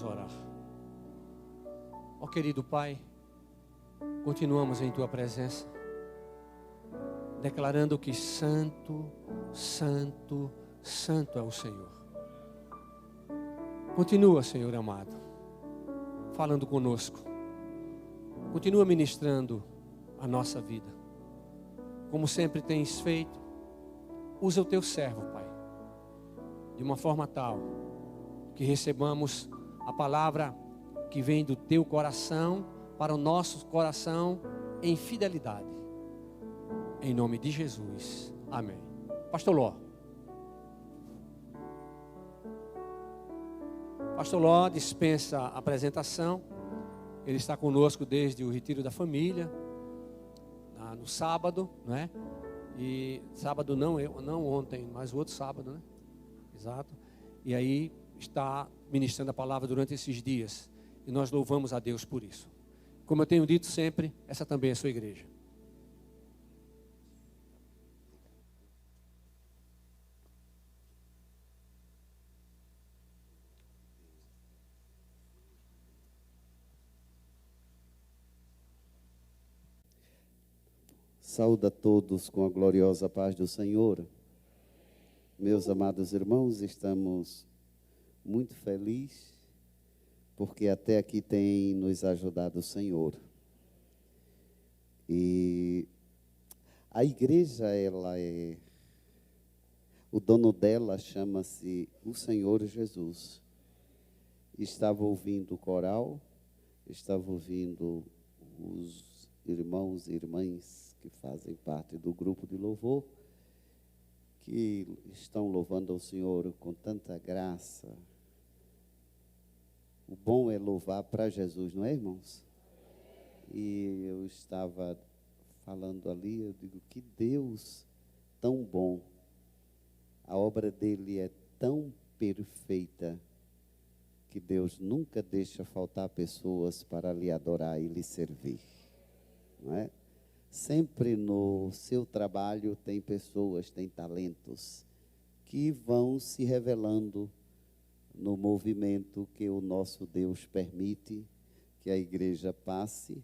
vamos orar. Ó querido Pai, continuamos em Tua presença, declarando que santo, santo, santo é o Senhor. Continua, Senhor amado, falando conosco. Continua ministrando a nossa vida. Como sempre tens feito, usa o Teu servo, Pai, de uma forma tal que recebamos a palavra que vem do Teu coração para o nosso coração em fidelidade. Em nome de Jesus. Amém. Pastor Ló. Pastor Ló dispensa a apresentação. Ele está conosco desde o retiro da família, no sábado, não é? E sábado não ontem, mas o outro sábado, né? Exato. E aí está ministrando a palavra durante esses dias. E nós louvamos a Deus por isso. Como eu tenho dito sempre, essa também é a sua igreja. Saúde a todos com a gloriosa paz do Senhor. Meus amados irmãos, estamos muito felizes porque até aqui tem nos ajudado o Senhor. E a igreja, o dono dela chama-se o Senhor Jesus. Estava ouvindo o coral, estava ouvindo os irmãos e irmãs que fazem parte do grupo de louvor, que estão louvando ao Senhor com tanta graça. O bom é louvar para Jesus, não é, irmãos? E eu estava falando ali, eu digo, que Deus tão bom, a obra dele é tão perfeita, que Deus nunca deixa faltar pessoas para lhe adorar e lhe servir, não é? Sempre no seu trabalho tem pessoas, tem talentos que vão se revelando no movimento que o nosso Deus permite que a igreja passe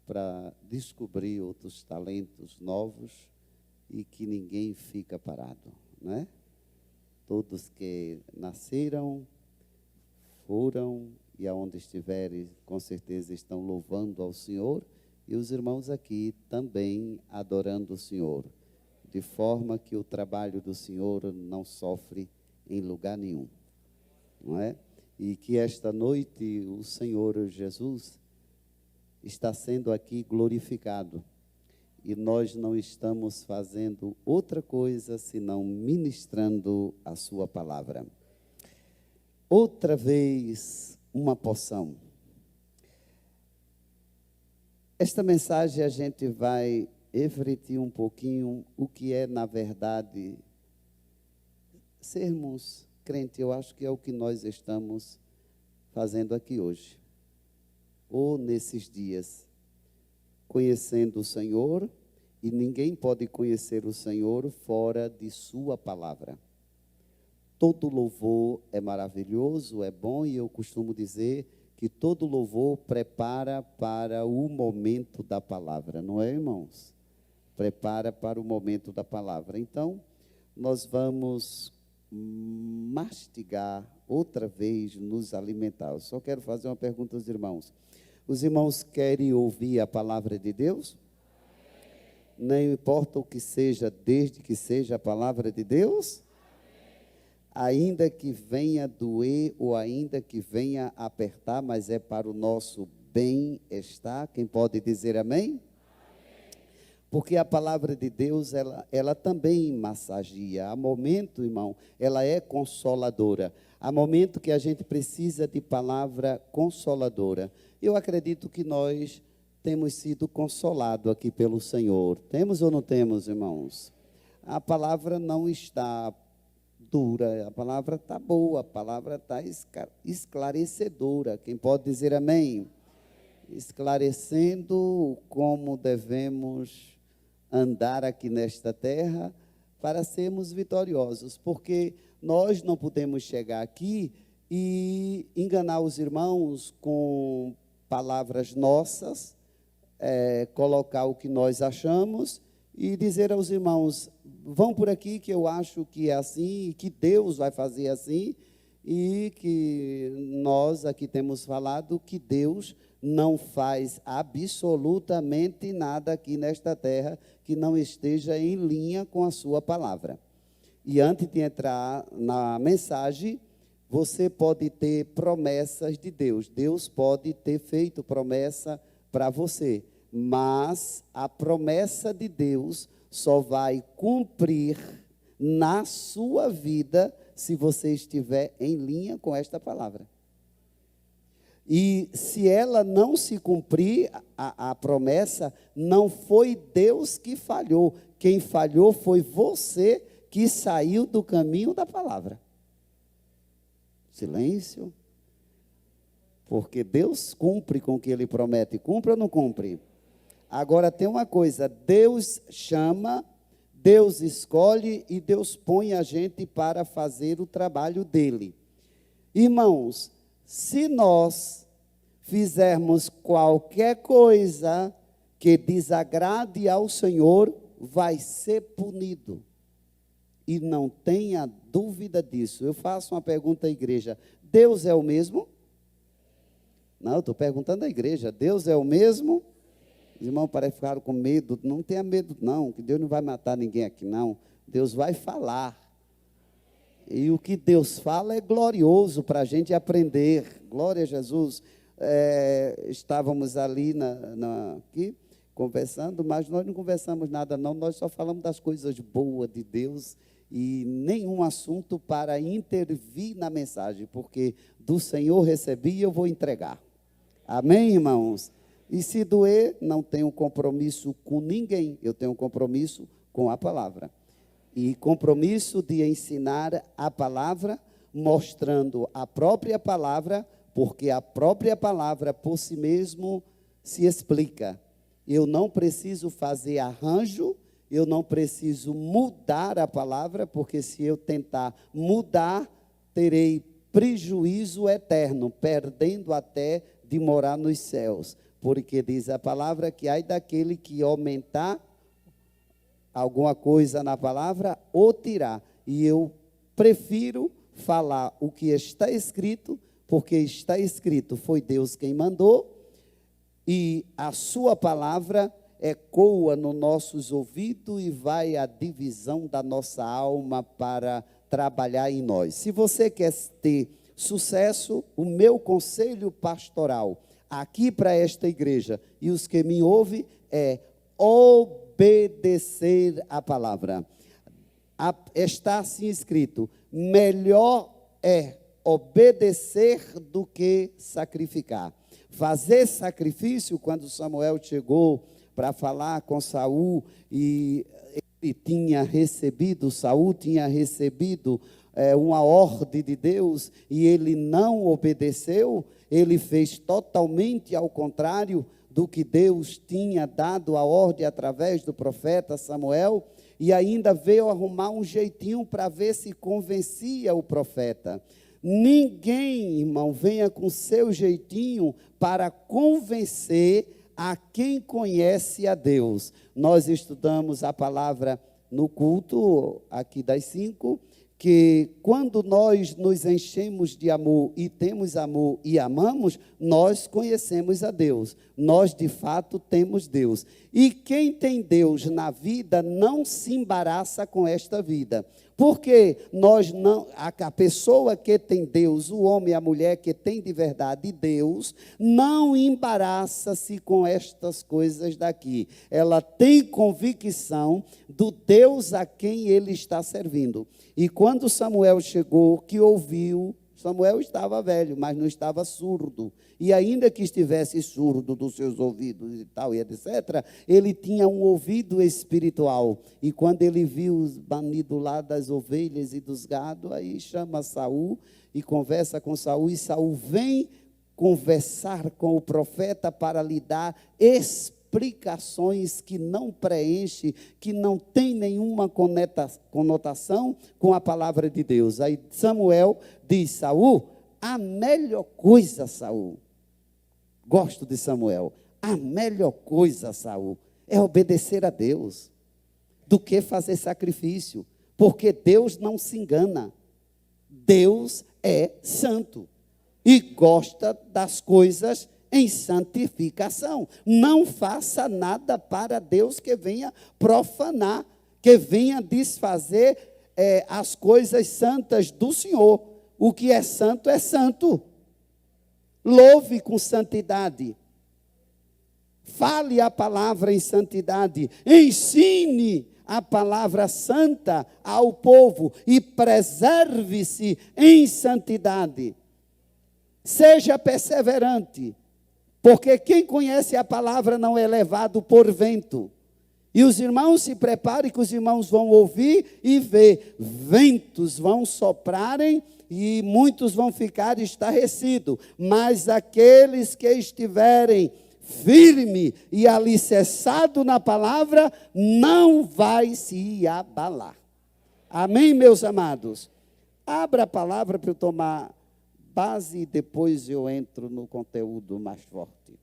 para descobrir outros talentos novos e que ninguém fica parado, né? Todos que nasceram, foram e aonde estiverem, com certeza estão louvando ao Senhor. E os irmãos aqui também adorando o Senhor, de forma que o trabalho do Senhor não sofre em lugar nenhum, não é? E que esta noite o Senhor Jesus está sendo aqui glorificado. E nós não estamos fazendo outra coisa senão ministrando a sua palavra. Outra vez, uma porção. Esta mensagem a gente vai refletir um pouquinho o que é, na verdade, sermos crentes. Eu acho que é o que nós estamos fazendo aqui hoje, ou nesses dias, conhecendo o Senhor, e ninguém pode conhecer o Senhor fora de sua palavra. Todo louvor é maravilhoso, é bom, e eu costumo dizer que todo louvor prepara para o momento da palavra, não é, irmãos? Prepara para o momento da palavra. Então, nós vamos mastigar outra vez, nos alimentar. Eu só quero fazer uma pergunta aos irmãos. Os irmãos querem ouvir a palavra de Deus? Não importa o que seja, desde que seja a palavra de Deus? Ainda que venha doer ou ainda que venha apertar, mas é para o nosso bem-estar. Quem pode dizer amém? Porque a palavra de Deus, ela também massageia. Há momento, irmão, ela é consoladora. Há momento que a gente precisa de palavra consoladora. Eu acredito que nós temos sido consolados aqui pelo Senhor. Temos ou não temos, irmãos? A palavra não está dura, a palavra está boa, a palavra está esclarecedora. Quem pode dizer amém? Esclarecendo como devemos andar aqui nesta terra para sermos vitoriosos, porque nós não podemos chegar aqui e enganar os irmãos com palavras nossas, colocar o que nós achamos e dizer aos irmãos, vão por aqui que eu acho que é assim, e que Deus vai fazer assim, e que nós aqui temos falado que Deus não faz absolutamente nada aqui nesta terra que não esteja em linha com a sua palavra. E antes de entrar na mensagem, você pode ter promessas de Deus. Deus pode ter feito promessa para você, mas a promessa de Deus só vai cumprir na sua vida se você estiver em linha com esta palavra. E se ela não se cumprir, a promessa, não foi Deus que falhou. Quem falhou foi você que saiu do caminho da palavra. Silêncio. Porque Deus cumpre com o que Ele promete. Cumpre ou não cumpre? Agora tem uma coisa, Deus chama, Deus escolhe e Deus põe a gente para fazer o trabalho dele. Irmãos, se nós fizermos qualquer coisa que desagrade ao Senhor, vai ser punido. E não tenha dúvida disso. Eu faço uma pergunta à igreja, Deus é o mesmo? Não, eu estou perguntando à igreja, Deus é o mesmo? Os irmãos parecem ficar com medo. Não tenha medo, não, que Deus não vai matar ninguém aqui, não. Deus vai falar. E o que Deus fala é glorioso para a gente aprender. Glória a Jesus. Estávamos ali aqui conversando, mas nós não conversamos nada, não. Nós só falamos das coisas boas de Deus e nenhum assunto para intervir na mensagem, porque do Senhor recebi e eu vou entregar. Amém, irmãos? E se doer, não tenho compromisso com ninguém, eu tenho compromisso com a palavra. E compromisso de ensinar a palavra, mostrando a própria palavra, porque a própria palavra por si mesmo se explica. Eu não preciso fazer arranjo, eu não preciso mudar a palavra, porque se eu tentar mudar, terei prejuízo eterno, perdendo até de morar nos céus. Porque diz a palavra que ai daquele que aumentar alguma coisa na palavra ou tirar. E eu prefiro falar o que está escrito, porque está escrito, foi Deus quem mandou, e a sua palavra ecoa nos nossos ouvidos e vai à divisão da nossa alma para trabalhar em nós. Se você quer ter sucesso, o meu conselho pastoral aqui para esta igreja e os que me ouvem é obedecer a palavra. Está assim escrito, melhor é obedecer do que sacrificar. Fazer sacrifício, quando Samuel chegou para falar com Saul, e ele tinha recebido, Saul tinha recebido uma ordem de Deus, e ele não obedeceu, ele fez totalmente ao contrário do que Deus tinha dado a ordem através do profeta Samuel, e ainda veio arrumar um jeitinho para ver se convencia o profeta. Ninguém, irmão, venha com seu jeitinho para convencer a quem conhece a Deus. Nós estudamos a palavra no culto, aqui das 5, que quando nós nos enchemos de amor e temos amor e amamos, nós conhecemos a Deus. Nós, de fato, temos Deus. E quem tem Deus na vida não se embaraça com esta vida. Porque nós não, a pessoa que tem Deus, o homem e a mulher que tem de verdade Deus, não embaraça-se com estas coisas daqui. Ela tem convicção do Deus a quem ele está servindo. E quando Samuel chegou, que ouviu, Samuel estava velho, mas não estava surdo. E ainda que estivesse surdo dos seus ouvidos e tal, e etc., ele tinha um ouvido espiritual. E quando ele viu os banidos lá das ovelhas e dos gados, aí chama Saul e conversa com Saul. E Saul vem conversar com o profeta para lhe dar explicações que não preenche, que não tem nenhuma conotação com a palavra de Deus. Aí Samuel diz, Saul, A melhor coisa, Saul, gosto de Samuel, a melhor coisa, Saul, é obedecer a Deus, do que fazer sacrifício, porque Deus não se engana. Deus é santo e gosta das coisas em santificação. Não faça nada para Deus que venha profanar, que venha desfazer as coisas santas do Senhor. O que é santo é santo. Louve com santidade. Fale a palavra em santidade. Ensine a palavra santa ao povo e preserve-se em santidade. Seja perseverante, porque quem conhece a palavra não é levado por vento. E os irmãos se preparem, que os irmãos vão ouvir e ver. Ventos vão soprarem e muitos vão ficar estarrecidos. Mas aqueles que estiverem firme e alicerçado na palavra, não vai se abalar. Amém, meus amados? Abra a palavra para eu tomar base e depois eu entro no conteúdo mais forte.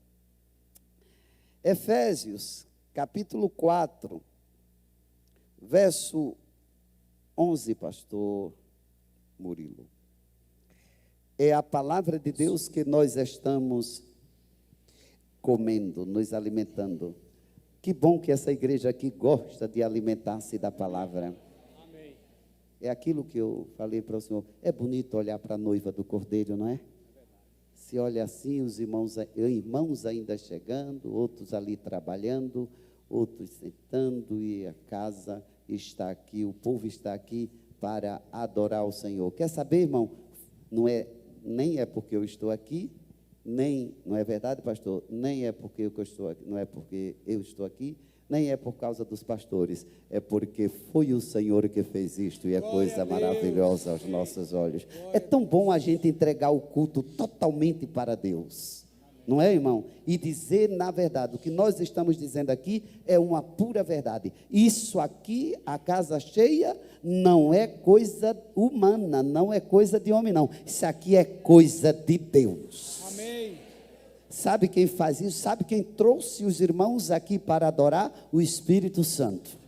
Efésios, capítulo 4, verso 11, pastor Murilo. É a palavra de Deus que nós estamos comendo, nos alimentando. Que bom que essa igreja aqui gosta de alimentar-se da palavra. Amém. É aquilo que eu falei para o senhor. É bonito olhar para a noiva do Cordeiro, não é? Se olha assim, os irmãos ainda chegando, outros ali trabalhando, outros sentando, e a casa está aqui, o povo está aqui para adorar o Senhor. Quer saber, irmão? Nem é porque eu estou aqui, não é verdade, pastor? Nem é porque eu estou aqui, não é porque eu estou aqui, nem é por causa dos pastores, é porque foi o Senhor que fez isto, e é coisa maravilhosa aos nossos olhos. É tão bom a gente entregar o culto totalmente para Deus, não é, irmão? E dizer, na verdade, o que nós estamos dizendo aqui é uma pura verdade. Isso aqui, a casa cheia, não é coisa humana, não é coisa de homem, não. Isso aqui é coisa de Deus. Amém. Sabe quem faz isso? Sabe quem trouxe os irmãos aqui para adorar? O Espírito Santo.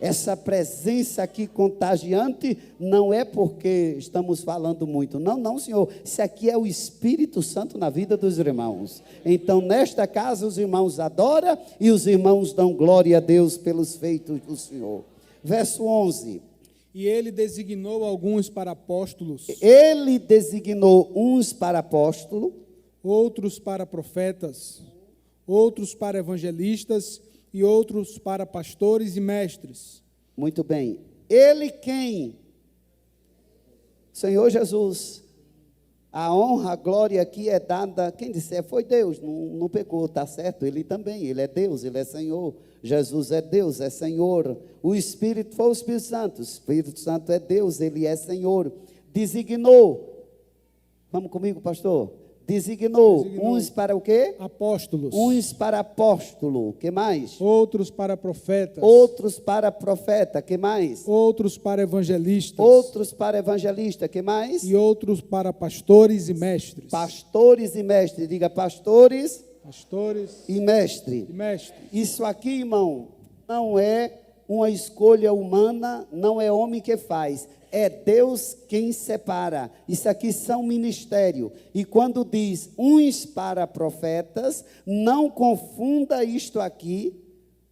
Essa presença aqui contagiante não é porque estamos falando muito. Não, Senhor. Isso aqui é o Espírito Santo na vida dos irmãos. Então, nesta casa, os irmãos adoram e os irmãos dão glória a Deus pelos feitos do Senhor. Verso 11. E ele designou alguns para apóstolos. Ele designou uns para apóstolo. Outros para profetas. Outros para evangelistas. E outros para pastores e mestres. Muito bem. Ele quem? Senhor Jesus. A honra, a glória aqui é dada, quem disser foi Deus, não pecou, está certo? Ele também, ele é Deus, ele é Senhor. Jesus é Deus, é Senhor. O Espírito foi o Espírito Santo. O Espírito Santo é Deus, ele é Senhor. Designou. Vamos comigo, pastor? Designou uns para o quê? Apóstolos. Uns para apóstolo, que mais? Outros para profetas. Outros para profeta, que mais? Outros para evangelistas. Outros para evangelista, que mais? E outros para pastores e mestres. Pastores e mestres, diga pastores e mestre. Isso aqui, irmão, não é uma escolha humana, não é homem que faz. É Deus quem separa. Isso aqui são ministério. E quando diz uns para profetas, não confunda isto aqui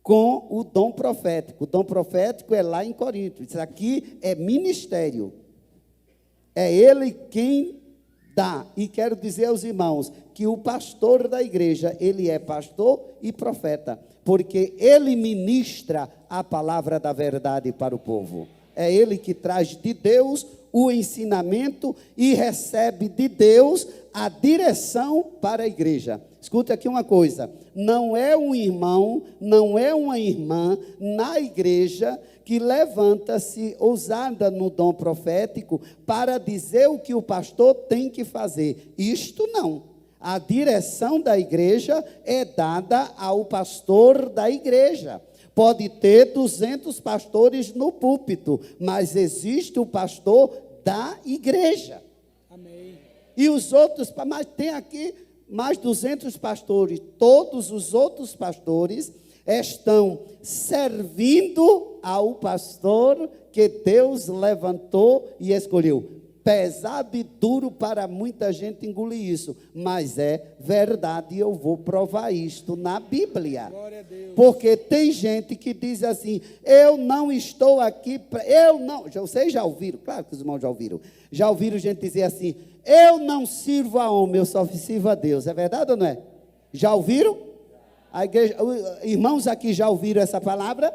com o dom profético. O dom profético é lá em Corinto. Isso aqui é ministério. É ele quem dá. E quero dizer aos irmãos que o pastor da igreja, ele é pastor e profeta, porque ele ministra a palavra da verdade para o povo. É ele que traz de Deus o ensinamento e recebe de Deus a direção para a igreja. Escute aqui uma coisa, não é um irmão, não é uma irmã na igreja que levanta-se ousada no dom profético para dizer o que o pastor tem que fazer. Isto não. A direção da igreja é dada ao pastor da igreja. Pode ter 200 pastores no púlpito, mas existe o pastor da igreja. Amém. E os outros, mas tem aqui mais 200 pastores. Todos os outros pastores estão servindo ao pastor que Deus levantou e escolheu. Pesado e duro para muita gente engolir isso, mas é verdade, eu vou provar isto na Bíblia. Glória a Deus. Porque tem gente que diz assim, eu não estou aqui, eu não, vocês já ouviram, claro que os irmãos já ouviram gente dizer assim, eu não sirvo a homem, eu só sirvo a Deus, é verdade ou não é? Já ouviram? A igreja, irmãos aqui já ouviram essa palavra?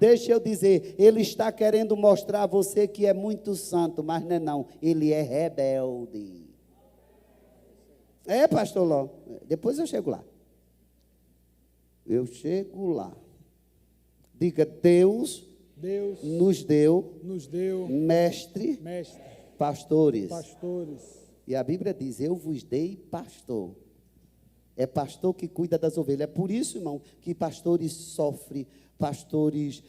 Deixa eu dizer, ele está querendo mostrar a você que é muito santo, mas não é não, ele é rebelde. É, pastor Ló, depois eu chego lá. Eu chego lá. Diga, Deus nos deu mestre, pastores. E a Bíblia diz, eu vos dei pastor. É pastor que cuida das ovelhas. É por isso, irmão, que pastores sofrem, pastores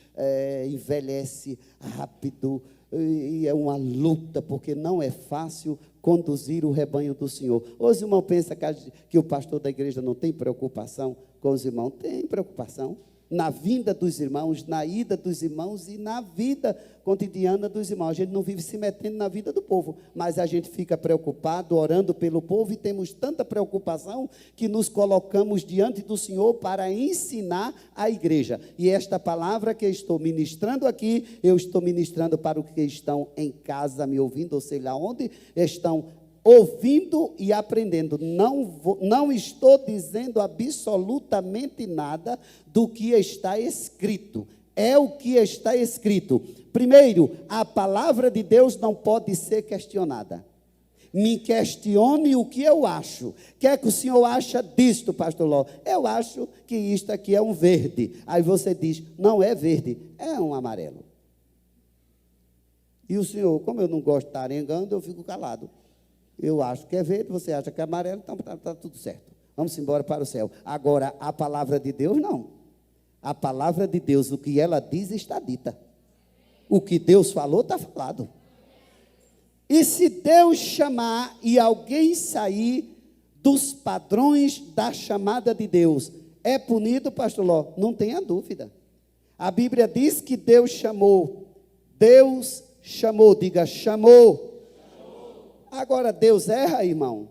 envelhecem rápido, e é uma luta, porque não é fácil conduzir o rebanho do Senhor. Os irmãos pensam que o pastor da igreja não tem preocupação com os irmãos? Tem preocupação. Na vinda dos irmãos, na ida dos irmãos e na vida cotidiana dos irmãos. A gente não vive se metendo na vida do povo, mas a gente fica preocupado, orando pelo povo, e temos tanta preocupação que nos colocamos diante do Senhor para ensinar a igreja. E esta palavra que eu estou ministrando aqui, eu estou ministrando para os que estão em casa me ouvindo, ou sei lá onde, estão ouvindo e aprendendo. Não estou dizendo absolutamente nada do que está escrito. É o que está escrito. Primeiro, a palavra de Deus não pode ser questionada. Me questione o que eu acho. O que é que o senhor acha disto, pastor Ló? Eu acho que isto aqui é um verde. Aí você diz, não é verde, é um amarelo. E o senhor, como eu não gosto de estar arengando, eu fico calado. Eu acho que é verde, você acha que é amarelo, então está tudo certo. Vamos embora para o céu. Agora, a palavra de Deus, não. A palavra de Deus, o que ela diz, está dita. O que Deus falou, está falado. E se Deus chamar e alguém sair dos padrões da chamada de Deus, é punido, pastor Ló? Não tenha dúvida. A Bíblia diz que Deus chamou. Deus chamou, diga, chamou. Agora, Deus erra, irmão?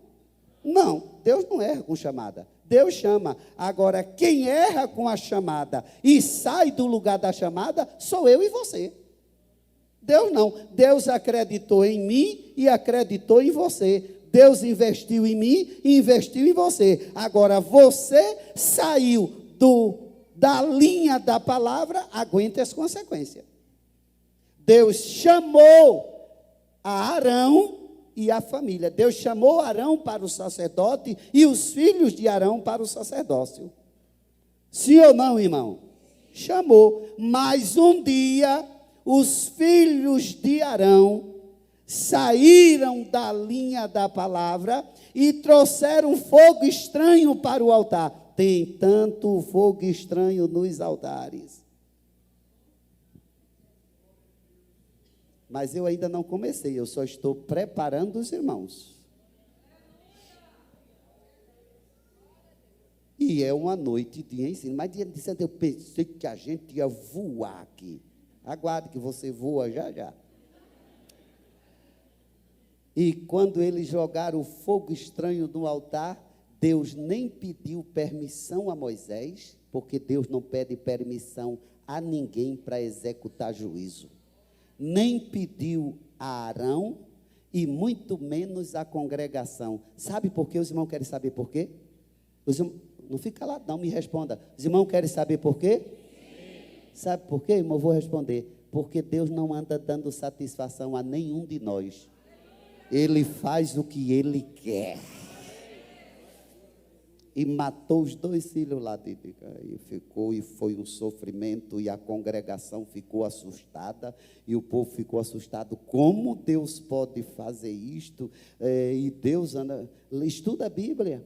Não, Deus não erra com chamada. Deus chama. Agora, quem erra com a chamada e sai do lugar da chamada, sou eu e você. Deus não. Deus acreditou em mim e acreditou em você. Deus investiu em mim e investiu em você. Agora, você saiu da linha da palavra, aguente as consequências. Deus chamou a Arão e a família. Deus chamou Arão para o sacerdote e os filhos de Arão para o sacerdócio. Sim ou não, irmão? Chamou. Mas um dia, os filhos de Arão saíram da linha da palavra e trouxeram fogo estranho para o altar. Tem tanto fogo estranho nos altares. Mas eu ainda não comecei, eu só estou preparando os irmãos. E é uma noite de ensino. Mas dia de santo eu pensei que a gente ia voar aqui. Aguarde que você voa já já. E quando eles jogaram o fogo estranho no altar, Deus nem pediu permissão a Moisés, porque Deus não pede permissão a ninguém para executar juízo. Nem pediu a Arão e muito menos a congregação. Sabe por quê? Os irmãos querem saber por quê? Não fica calado, não, me responda. Os irmãos querem saber por quê? Sim. Sabe por quê, irmão? Eu vou responder. Porque Deus não anda dando satisfação a nenhum de nós. Ele faz o que Ele quer. E matou os 2 filhos lá dentro. E foi um sofrimento, e a congregação ficou assustada, e o povo ficou assustado. Como Deus pode fazer isto? E Deus estuda a Bíblia.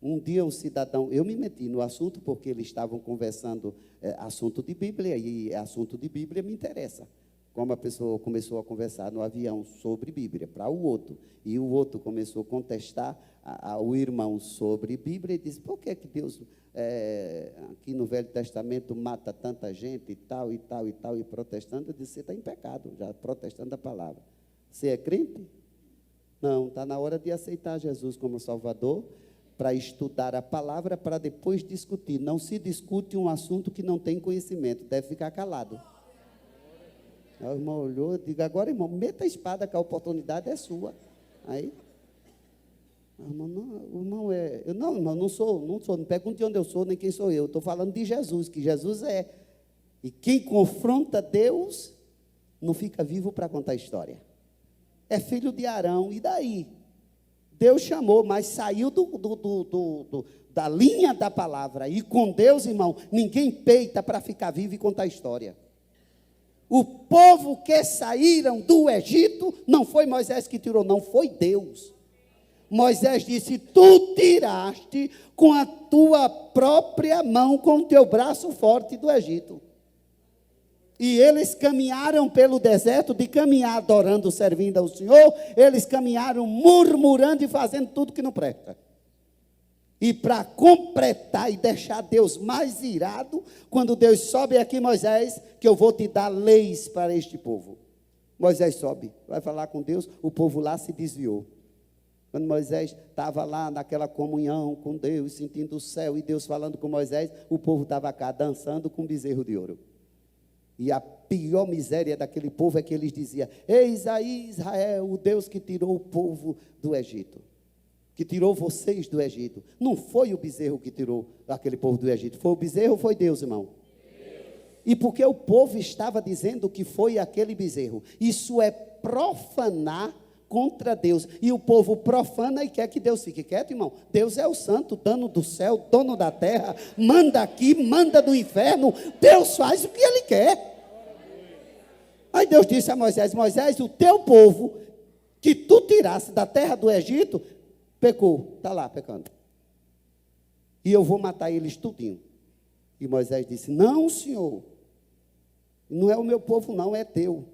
Um dia um cidadão, eu me meti no assunto porque eles estavam conversando assunto de Bíblia, e assunto de Bíblia me interessa. como a pessoa começou a conversar no avião sobre Bíblia para o outro, e o outro começou a contestar ao irmão sobre Bíblia, e disse, por que Deus, aqui no Velho Testamento, mata tanta gente e tal, e tal, e tal, e protestando? Eu disse, você está em pecado, já protestando a palavra. Você é crente? Não, está na hora de aceitar Jesus como Salvador, para estudar a palavra, para depois discutir. Não se discute um assunto que não tem conhecimento, deve ficar calado. Aí o irmão olhou, diga, agora, irmão, meta a espada, que a oportunidade é sua. Aí, irmão, não, irmão, não, irmão, não sou, não pergunte de onde eu sou, nem quem sou eu. Estou falando de Jesus, que Jesus é. E quem confronta Deus, não fica vivo para contar a história. É filho de Arão, e daí? Deus chamou, mas saiu da linha da palavra. E com Deus, irmão, ninguém peita para ficar vivo e contar a história. O povo que saíram do Egito, não foi Moisés que tirou, não, foi Deus. Moisés disse, tu tiraste com a tua própria mão, com o teu braço forte do Egito. E eles caminharam pelo deserto, de caminhar adorando, servindo ao Senhor, eles caminharam murmurando e fazendo tudo que não presta. E para completar e deixar Deus mais irado, quando Deus sobe aqui, Moisés, que eu vou te dar leis para este povo. Moisés sobe, vai falar com Deus, o povo lá se desviou. Quando Moisés estava lá naquela comunhão com Deus, sentindo o céu e Deus falando com Moisés, o povo estava cá dançando com bezerro de ouro. E a pior miséria daquele povo é que eles diziam, eis aí Israel, o Deus que tirou o povo do Egito, que tirou vocês do Egito. Não foi o bezerro que tirou aquele povo do Egito, foi o bezerro ou foi Deus, irmão? Deus. E porque o povo estava dizendo que foi aquele bezerro, isso é profanar contra Deus, e o povo profana e quer que Deus fique quieto, irmão. Deus é o santo, dono do céu, dono da terra, manda aqui, manda do inferno, Deus faz o que Ele quer. Aí Deus disse a Moisés, Moisés, o teu povo, que tu tirasse da terra do Egito, pecou, está lá pecando, e eu vou matar eles tudinho. E Moisés disse, não, Senhor, não é o meu povo não, é teu.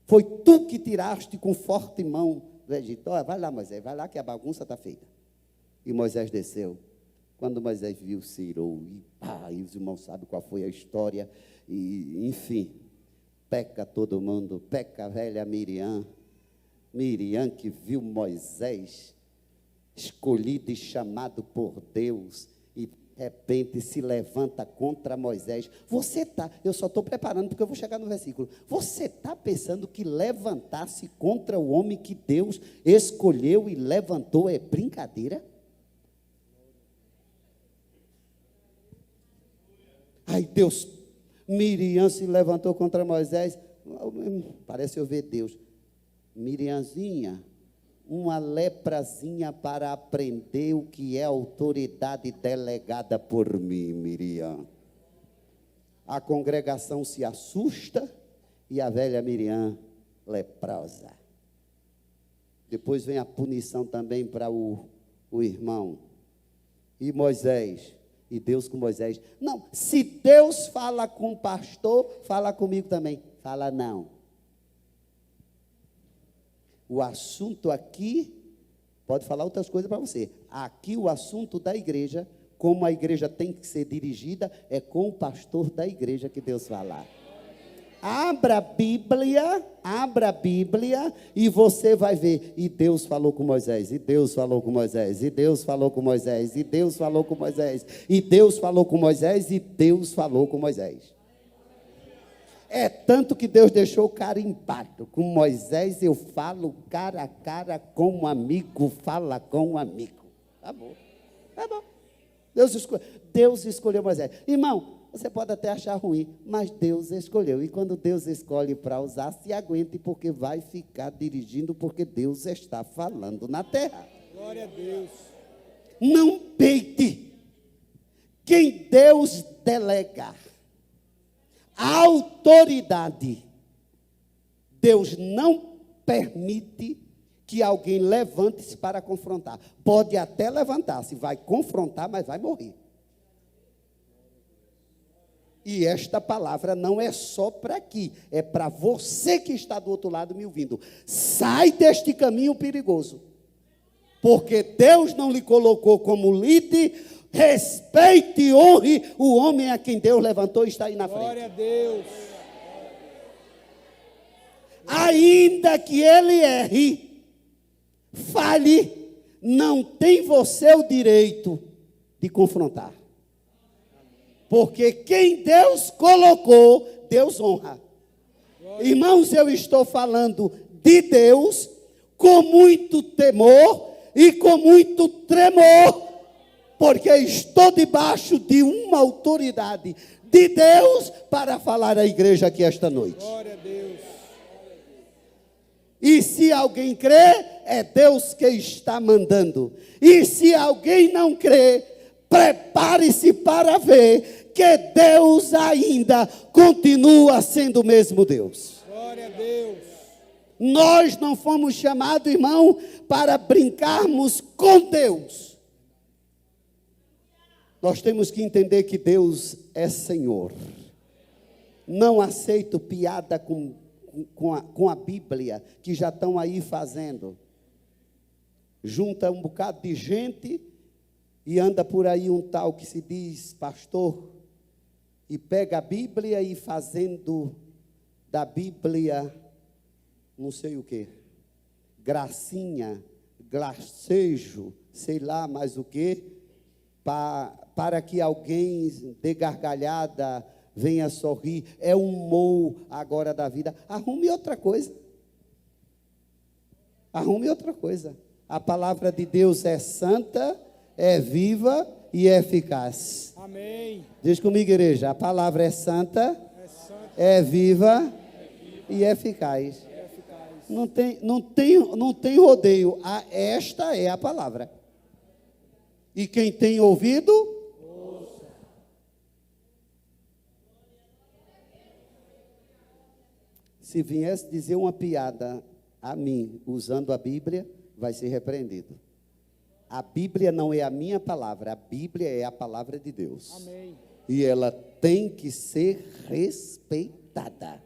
Foi tu que tiraste com forte mão do Egito. Olha, vai lá, Moisés, vai lá que a bagunça está feita. E Moisés desceu. Quando Moisés viu, cirou. E os irmãos sabem qual foi a história. E, enfim, peca todo mundo. Peca a velha Miriam. Miriam que viu Moisés escolhido e chamado por Deus. E de repente se levanta contra Moisés. Eu só estou preparando porque eu vou chegar no versículo. Você está pensando que levantar-se contra o homem que Deus escolheu e levantou é brincadeira? Aí Miriam se levantou contra Moisés. Parece eu ver Deus. Miriamzinha, uma leprazinha para aprender o que é autoridade delegada por mim, Miriam. A congregação se assusta e a velha Miriam leprosa. Depois vem a punição também para o irmão. E Moisés, e Deus com Moisés. Não, se Deus fala com o pastor, fala comigo também. Fala não. O assunto aqui, pode falar outras coisas para você. Aqui o assunto da igreja, como a igreja tem que ser dirigida, é com o pastor da igreja que Deus fala. Abra a Bíblia e você vai ver. E Deus falou com Moisés, e Deus falou com Moisés, e Deus falou com Moisés, e Deus falou com Moisés, e Deus falou com Moisés, e Deus falou com Moisés. É tanto que Deus deixou carimbado. Com Moisés eu falo cara a cara, com um amigo fala com um amigo. Tá bom. Deus escolheu Moisés. Irmão, você pode até achar ruim, mas Deus escolheu. E quando Deus escolhe para usar, se aguente, porque vai ficar dirigindo, porque Deus está falando na terra. Glória a Deus. Não peite. Quem Deus delegar a autoridade, Deus não permite que alguém levante-se para confrontar. Pode até levantar-se, vai confrontar, mas vai morrer. E esta palavra não é só para aqui, é para você que está do outro lado me ouvindo. Sai deste caminho perigoso, porque Deus não lhe colocou como líder. Respeite e honre o homem a quem Deus levantou e está aí na frente. Glória a Deus. Ainda que ele erre, fale, não tem você o direito de confrontar. Porque quem Deus colocou, Deus honra. Irmãos, eu estou falando de Deus com muito temor e com muito tremor, porque estou debaixo de uma autoridade de Deus para falar à igreja aqui esta noite. Glória a Deus. E se alguém crê, é Deus que está mandando. E se alguém não crê, prepare-se para ver que Deus ainda continua sendo o mesmo Deus. Glória a Deus. Nós não fomos chamados, irmão, para brincarmos com Deus. Nós temos que entender que Deus é Senhor. Não aceito piada com a Bíblia, que já estão aí fazendo. Junta um bocado de gente e anda por aí um tal que se diz pastor, e pega a Bíblia e fazendo da Bíblia, não sei o que, gracinha, glacejo, sei lá mais o que, para que alguém dê gargalhada, venha sorrir. É um humor agora da vida. Arrume outra coisa. Arrume outra coisa. A palavra de Deus é santa, é viva e é eficaz. Amém. Diz comigo, igreja, a palavra é santa, É é viva e é eficaz. eficaz. Não tem rodeio. Esta é a palavra. E quem tem ouvido, ouça. Se viesse dizer uma piada a mim, usando a Bíblia, vai ser repreendido. A Bíblia não é a minha palavra, a Bíblia é a palavra de Deus. Amém. E ela tem que ser respeitada,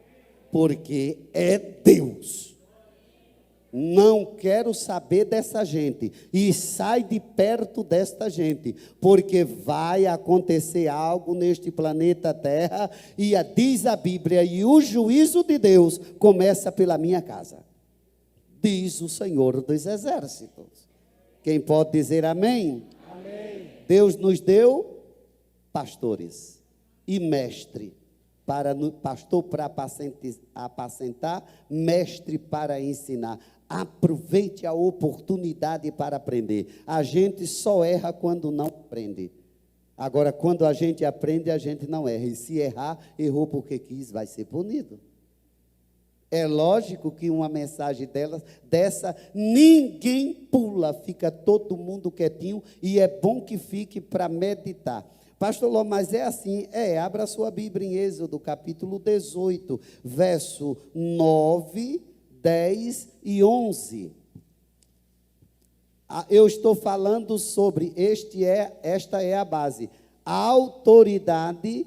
porque é Deus. Não quero saber dessa gente, e sai de perto desta gente, porque vai acontecer algo neste planeta Terra, e diz a Bíblia, e o juízo de Deus começa pela minha casa, diz o Senhor dos Exércitos. Quem pode dizer amém? Amém. Deus nos deu pastores e mestre, pastor para apacentar, mestre para ensinar. Aproveite a oportunidade para aprender. A gente só erra quando não aprende. Agora, quando a gente aprende, a gente não erra. E se errar, errou porque quis, vai ser punido. É lógico que uma mensagem dessa, ninguém pula, fica todo mundo quietinho, e é bom que fique para meditar. Pastor Ló, mas é assim? Abra a sua Bíblia em Êxodo, capítulo 18, verso 9, 10 e 11. Eu estou falando sobre, esta é a base, a autoridade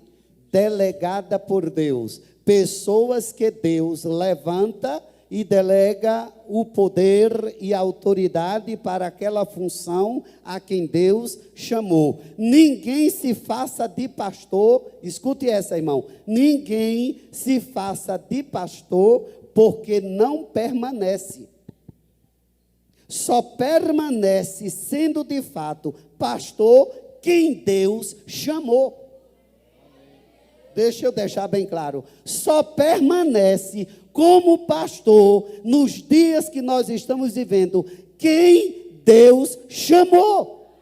delegada por Deus. Pessoas que Deus levanta e delega o poder e a autoridade para aquela função a quem Deus chamou. Ninguém se faça de pastor, escute essa, irmão, ninguém se faça de pastor porque não permanece. Só permanece sendo de fato pastor quem Deus chamou. Deixa eu deixar bem claro, só permanece como pastor nos dias que nós estamos vivendo quem Deus chamou.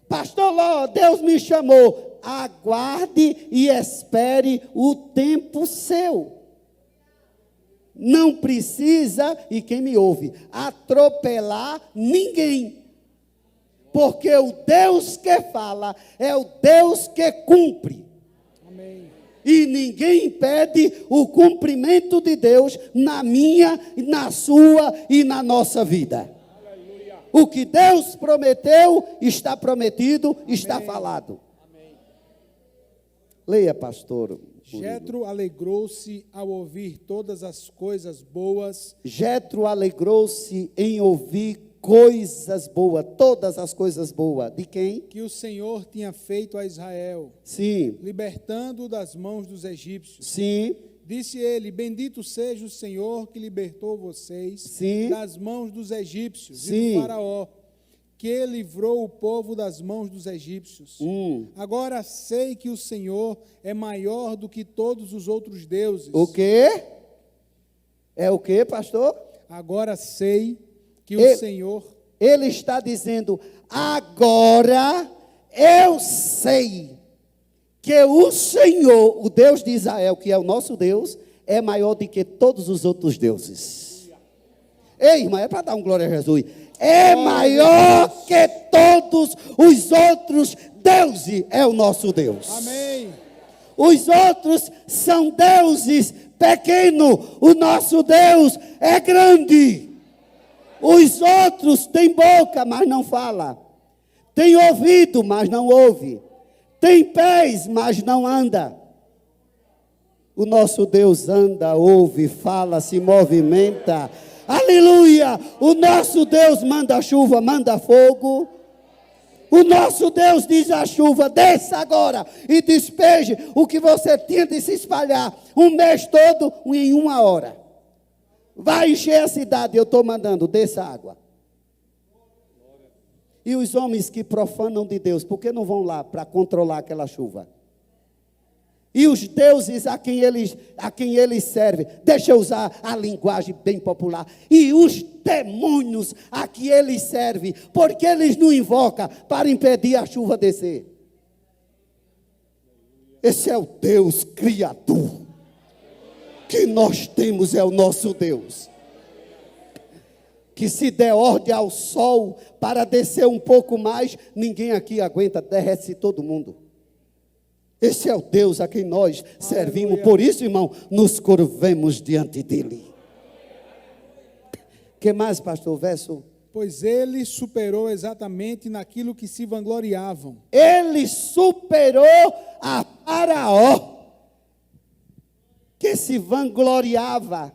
Pastor Ló, Deus me chamou. Aguarde e espere o tempo seu. Não precisa, e quem me ouve, atropelar ninguém. Porque o Deus que fala é o Deus que cumpre. Amém. E ninguém impede o cumprimento de Deus na minha, na sua e na nossa vida. Aleluia. O que Deus prometeu está prometido, está falado. Amém. Leia, pastor. Jetro alegrou-se ao ouvir todas as coisas boas Jetro alegrou-se em ouvir coisas boas, todas as coisas boas. De quem? que o Senhor tinha feito a Israel, Sim, libertando-o das mãos dos egípcios. sim, Disse ele: Bendito seja o Senhor que libertou vocês Sim. das mãos dos egípcios e Sim. do faraó, que livrou o povo das mãos dos egípcios. Agora sei que o Senhor é maior do que todos os outros deuses. O quê? É o quê, pastor? Agora sei que Ele- o Senhor... Ele está dizendo, agora eu sei que o Senhor, o Deus de Israel, que é o nosso Deus, é maior do que todos os outros deuses. Ei, irmã, é para dar um glória a Jesus. É maior que todos os outros deuses, é o nosso Deus. Amém. Os outros são deuses pequenos, o nosso Deus é grande. Os outros têm boca, mas não fala. Tem ouvido, mas não ouve. Tem pés, mas não anda. O nosso Deus anda, ouve, fala, se movimenta. Aleluia! O nosso Deus manda chuva, manda fogo. O nosso Deus diz à chuva, desça agora e despeje o que você tinha de se espalhar um mês todo em 1 hora. Vai encher a cidade, eu estou mandando, desça água. E os homens que profanam de Deus, por que não vão lá para controlar aquela chuva? E os deuses a quem eles servem, deixa eu usar a linguagem bem popular, e os demônios a que eles servem, porque eles não invocam para impedir a chuva descer? Esse é o Deus Criador que nós temos, é o nosso Deus. Que se der ordem ao sol para descer um pouco mais, ninguém aqui aguenta, derrete todo mundo. Esse é o Deus a quem nós servimos. Aleluia. Por isso, irmão, nos curvemos diante dele. Que mais, pastor? Verso. Pois ele superou exatamente naquilo que se vangloriavam. Ele superou a Faraó, que se vangloriava,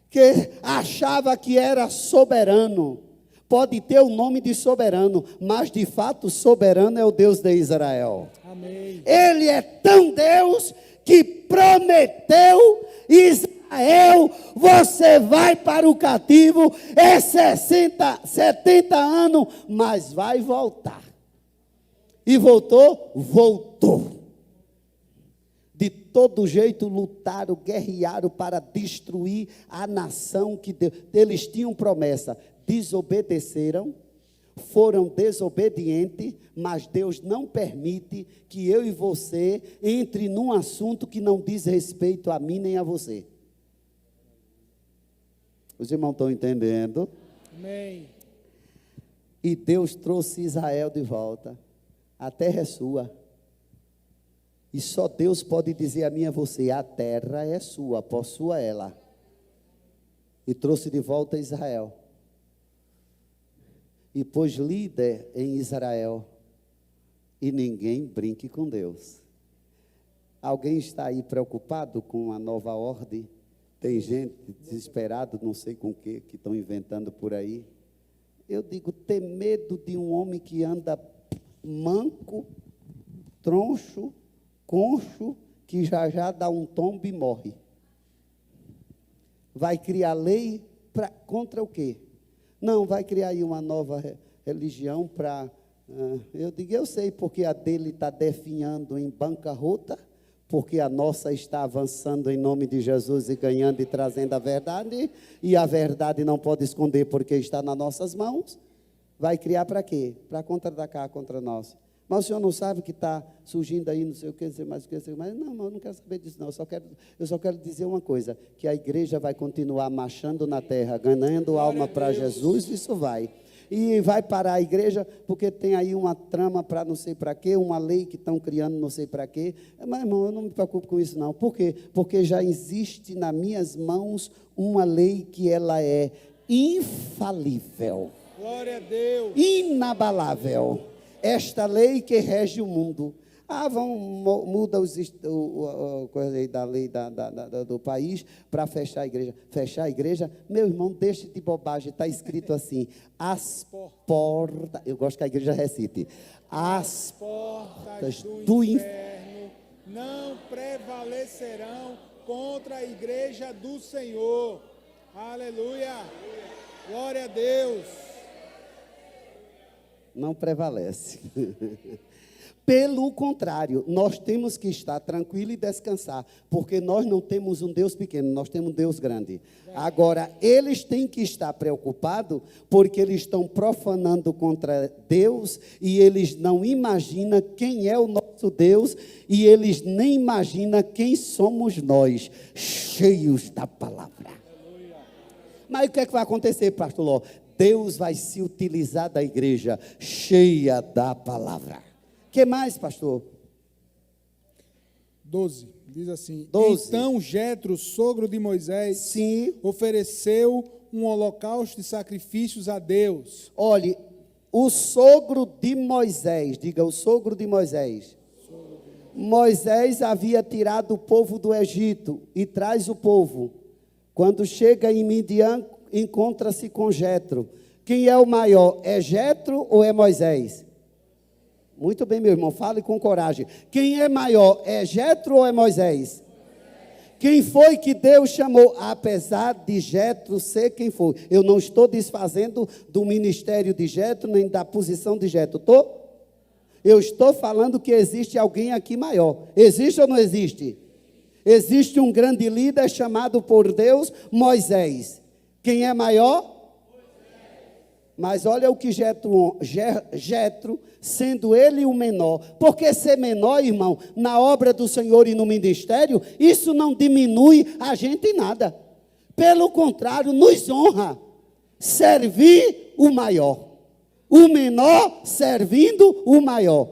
que achava que era soberano. Pode ter o nome de soberano, mas de fato soberano é o Deus de Israel. Amém. Ele é tão Deus que prometeu: Israel, você vai para o cativo, é 70 anos, mas vai voltar. E voltou? Voltou. De todo jeito lutaram, guerrearam para destruir a nação que Deus. Eles tinham promessa, desobedeceram, foram desobedientes, mas Deus não permite que eu e você entre num assunto que não diz respeito a mim nem a você. Os irmãos estão entendendo? Amém. E Deus trouxe Israel de volta. A terra é sua. E só Deus pode dizer a mim e a você: a terra é sua, possua ela. E trouxe de volta Israel. E pôs líder em Israel. E ninguém brinque com Deus. Alguém está aí preocupado com a nova ordem? Tem gente desesperada, não sei com o que estão inventando por aí. Eu digo, ter medo de um homem que anda manco, troncho, concho, que já dá um tombo e morre. Vai criar lei contra o quê? Não, vai criar aí uma nova religião para... eu digo, eu sei porque a dele está definhando em bancarrota, porque a nossa está avançando em nome de Jesus e ganhando e trazendo a verdade, e a verdade não pode esconder porque está nas nossas mãos. Vai criar para quê? Para contra-atacar contra nós. Mas o senhor não sabe que está surgindo aí, não sei o que, não sei mais o que, não sei mais. Não, eu não quero saber disso, não. Eu só quero dizer uma coisa, que a igreja vai continuar marchando na terra, ganhando alma para Jesus, isso vai. E vai parar a igreja, porque tem aí uma trama para não sei para quê, uma lei que estão criando não sei para quê. Mas, irmão, eu não me preocupo com isso, não. Por quê? Porque já existe nas minhas mãos uma lei que ela é infalível. Glória a Deus. Inabalável. Esta lei que rege o mundo, Muda coisa aí da lei do país para fechar a igreja. Fechar a igreja, meu irmão, deixe de bobagem, está escrito assim, as portas, eu gosto que a igreja recite, as portas do inferno não prevalecerão contra a igreja do Senhor. Aleluia! Glória a Deus! Não prevalece. Pelo contrário, nós temos que estar tranquilo e descansar, porque nós não temos um Deus pequeno, nós temos um Deus grande. Agora, eles têm que estar preocupados, porque eles estão profanando contra Deus, e eles não imaginam quem é o nosso Deus, e eles nem imaginam quem somos nós, cheios da palavra. Mas o que é que vai acontecer, pastor Ló? Deus vai se utilizar da igreja cheia da palavra. O que mais, pastor? 12, diz assim: 12. Então Jetro, sogro de Moisés, Sim. ofereceu um holocausto de sacrifícios a Deus. Olhe, o sogro de Moisés, diga o sogro de Moisés. Moisés havia tirado o povo do Egito e traz o povo. Quando chega em Midian, encontra-se com Jetro. Quem é o maior? É Jetro ou é Moisés? Muito bem, meu irmão, fale com coragem. Quem é maior, é Jetro ou é Moisés? Quem foi que Deus chamou? Apesar de Jetro ser quem foi. Eu não estou desfazendo do ministério de Jetro, nem da posição de Jetro. Eu estou falando que existe alguém aqui maior. Existe ou não existe? Existe um grande líder chamado por Deus, Moisés. Quem é maior? Mas olha o que Jetro, sendo ele o menor, porque ser menor, irmão, na obra do Senhor e no ministério, isso não diminui a gente em nada. Pelo contrário, nos honra servir o maior. O menor servindo o maior.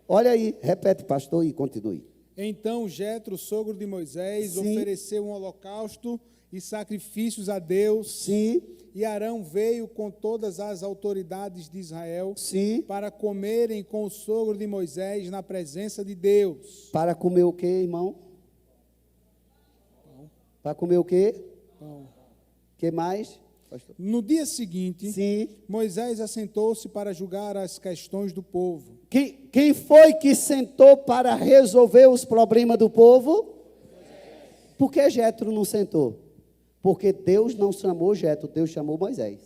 Olha aí, repete, pastor, e continue. Então Jetro, sogro de Moisés, Sim. ofereceu um holocausto e sacrifícios a Deus. Sim. E Arão veio com todas as autoridades de Israel. Sim. Para comerem com o sogro de Moisés na presença de Deus. Para comer o quê, irmão? Pão. Para comer o quê? Pão. O que mais, pastor? No dia seguinte, Sim. Moisés assentou-se para julgar as questões do povo. Quem foi que sentou para resolver os problemas do povo? Por que Jetro não sentou? Porque Deus não chamou Jetro, Deus chamou Moisés.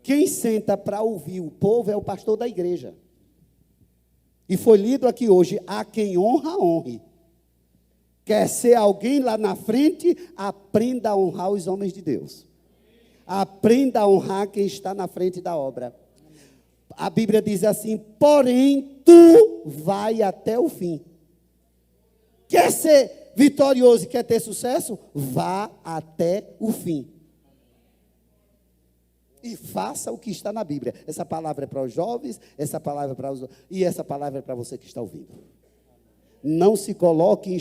Quem senta para ouvir o povo é o pastor da igreja. E foi lido aqui hoje: a quem honra, honre. Quer ser alguém lá na frente, aprenda a honrar os homens de Deus. Aprenda a honrar quem está na frente da obra. A Bíblia diz assim: porém, tu vai até o fim. Quer ser vitorioso e quer ter sucesso? Vá até o fim. E faça o que está na Bíblia. Essa palavra é para os jovens, essa palavra é para os... E essa palavra é para você que está ouvindo. Não se coloque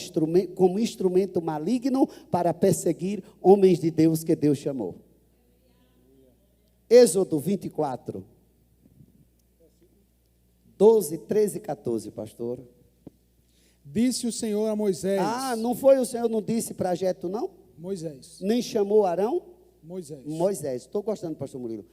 como instrumento maligno para perseguir homens de Deus que Deus chamou. Êxodo 24. 12, 13 e 14, pastor. Disse o Senhor a Moisés. Não foi o Senhor, não disse para Jetro, não? Moisés. Nem chamou Arão? Moisés. Moisés. Estou gostando, pastor Murilo.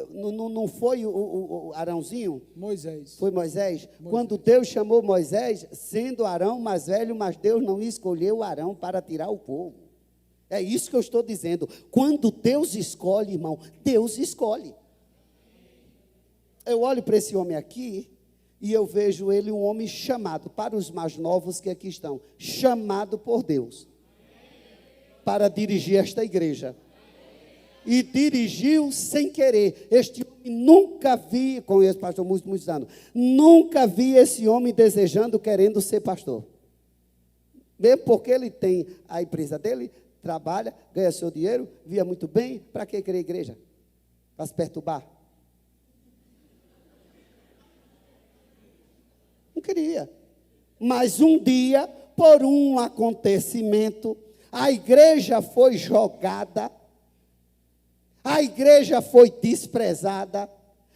Não foi o Arãozinho? Moisés. Foi Moisés? Quando Deus chamou Moisés, sendo Arão mais velho, mas Deus não escolheu Arão para tirar o povo. É isso que eu estou dizendo. Quando Deus escolhe, irmão, Deus escolhe. Eu olho para esse homem aqui e eu vejo ele um homem chamado, para os mais novos que aqui estão, chamado por Deus para dirigir esta igreja. E dirigiu sem querer. Este homem nunca vi, conheço o pastor muitos anos, nunca vi esse homem desejando, querendo ser pastor. Mesmo porque ele tem a empresa dele, trabalha, ganha seu dinheiro, via muito bem, para que querer igreja? Para se perturbar? Não queria. Mas um dia, por um acontecimento, a igreja foi jogada, a igreja foi desprezada,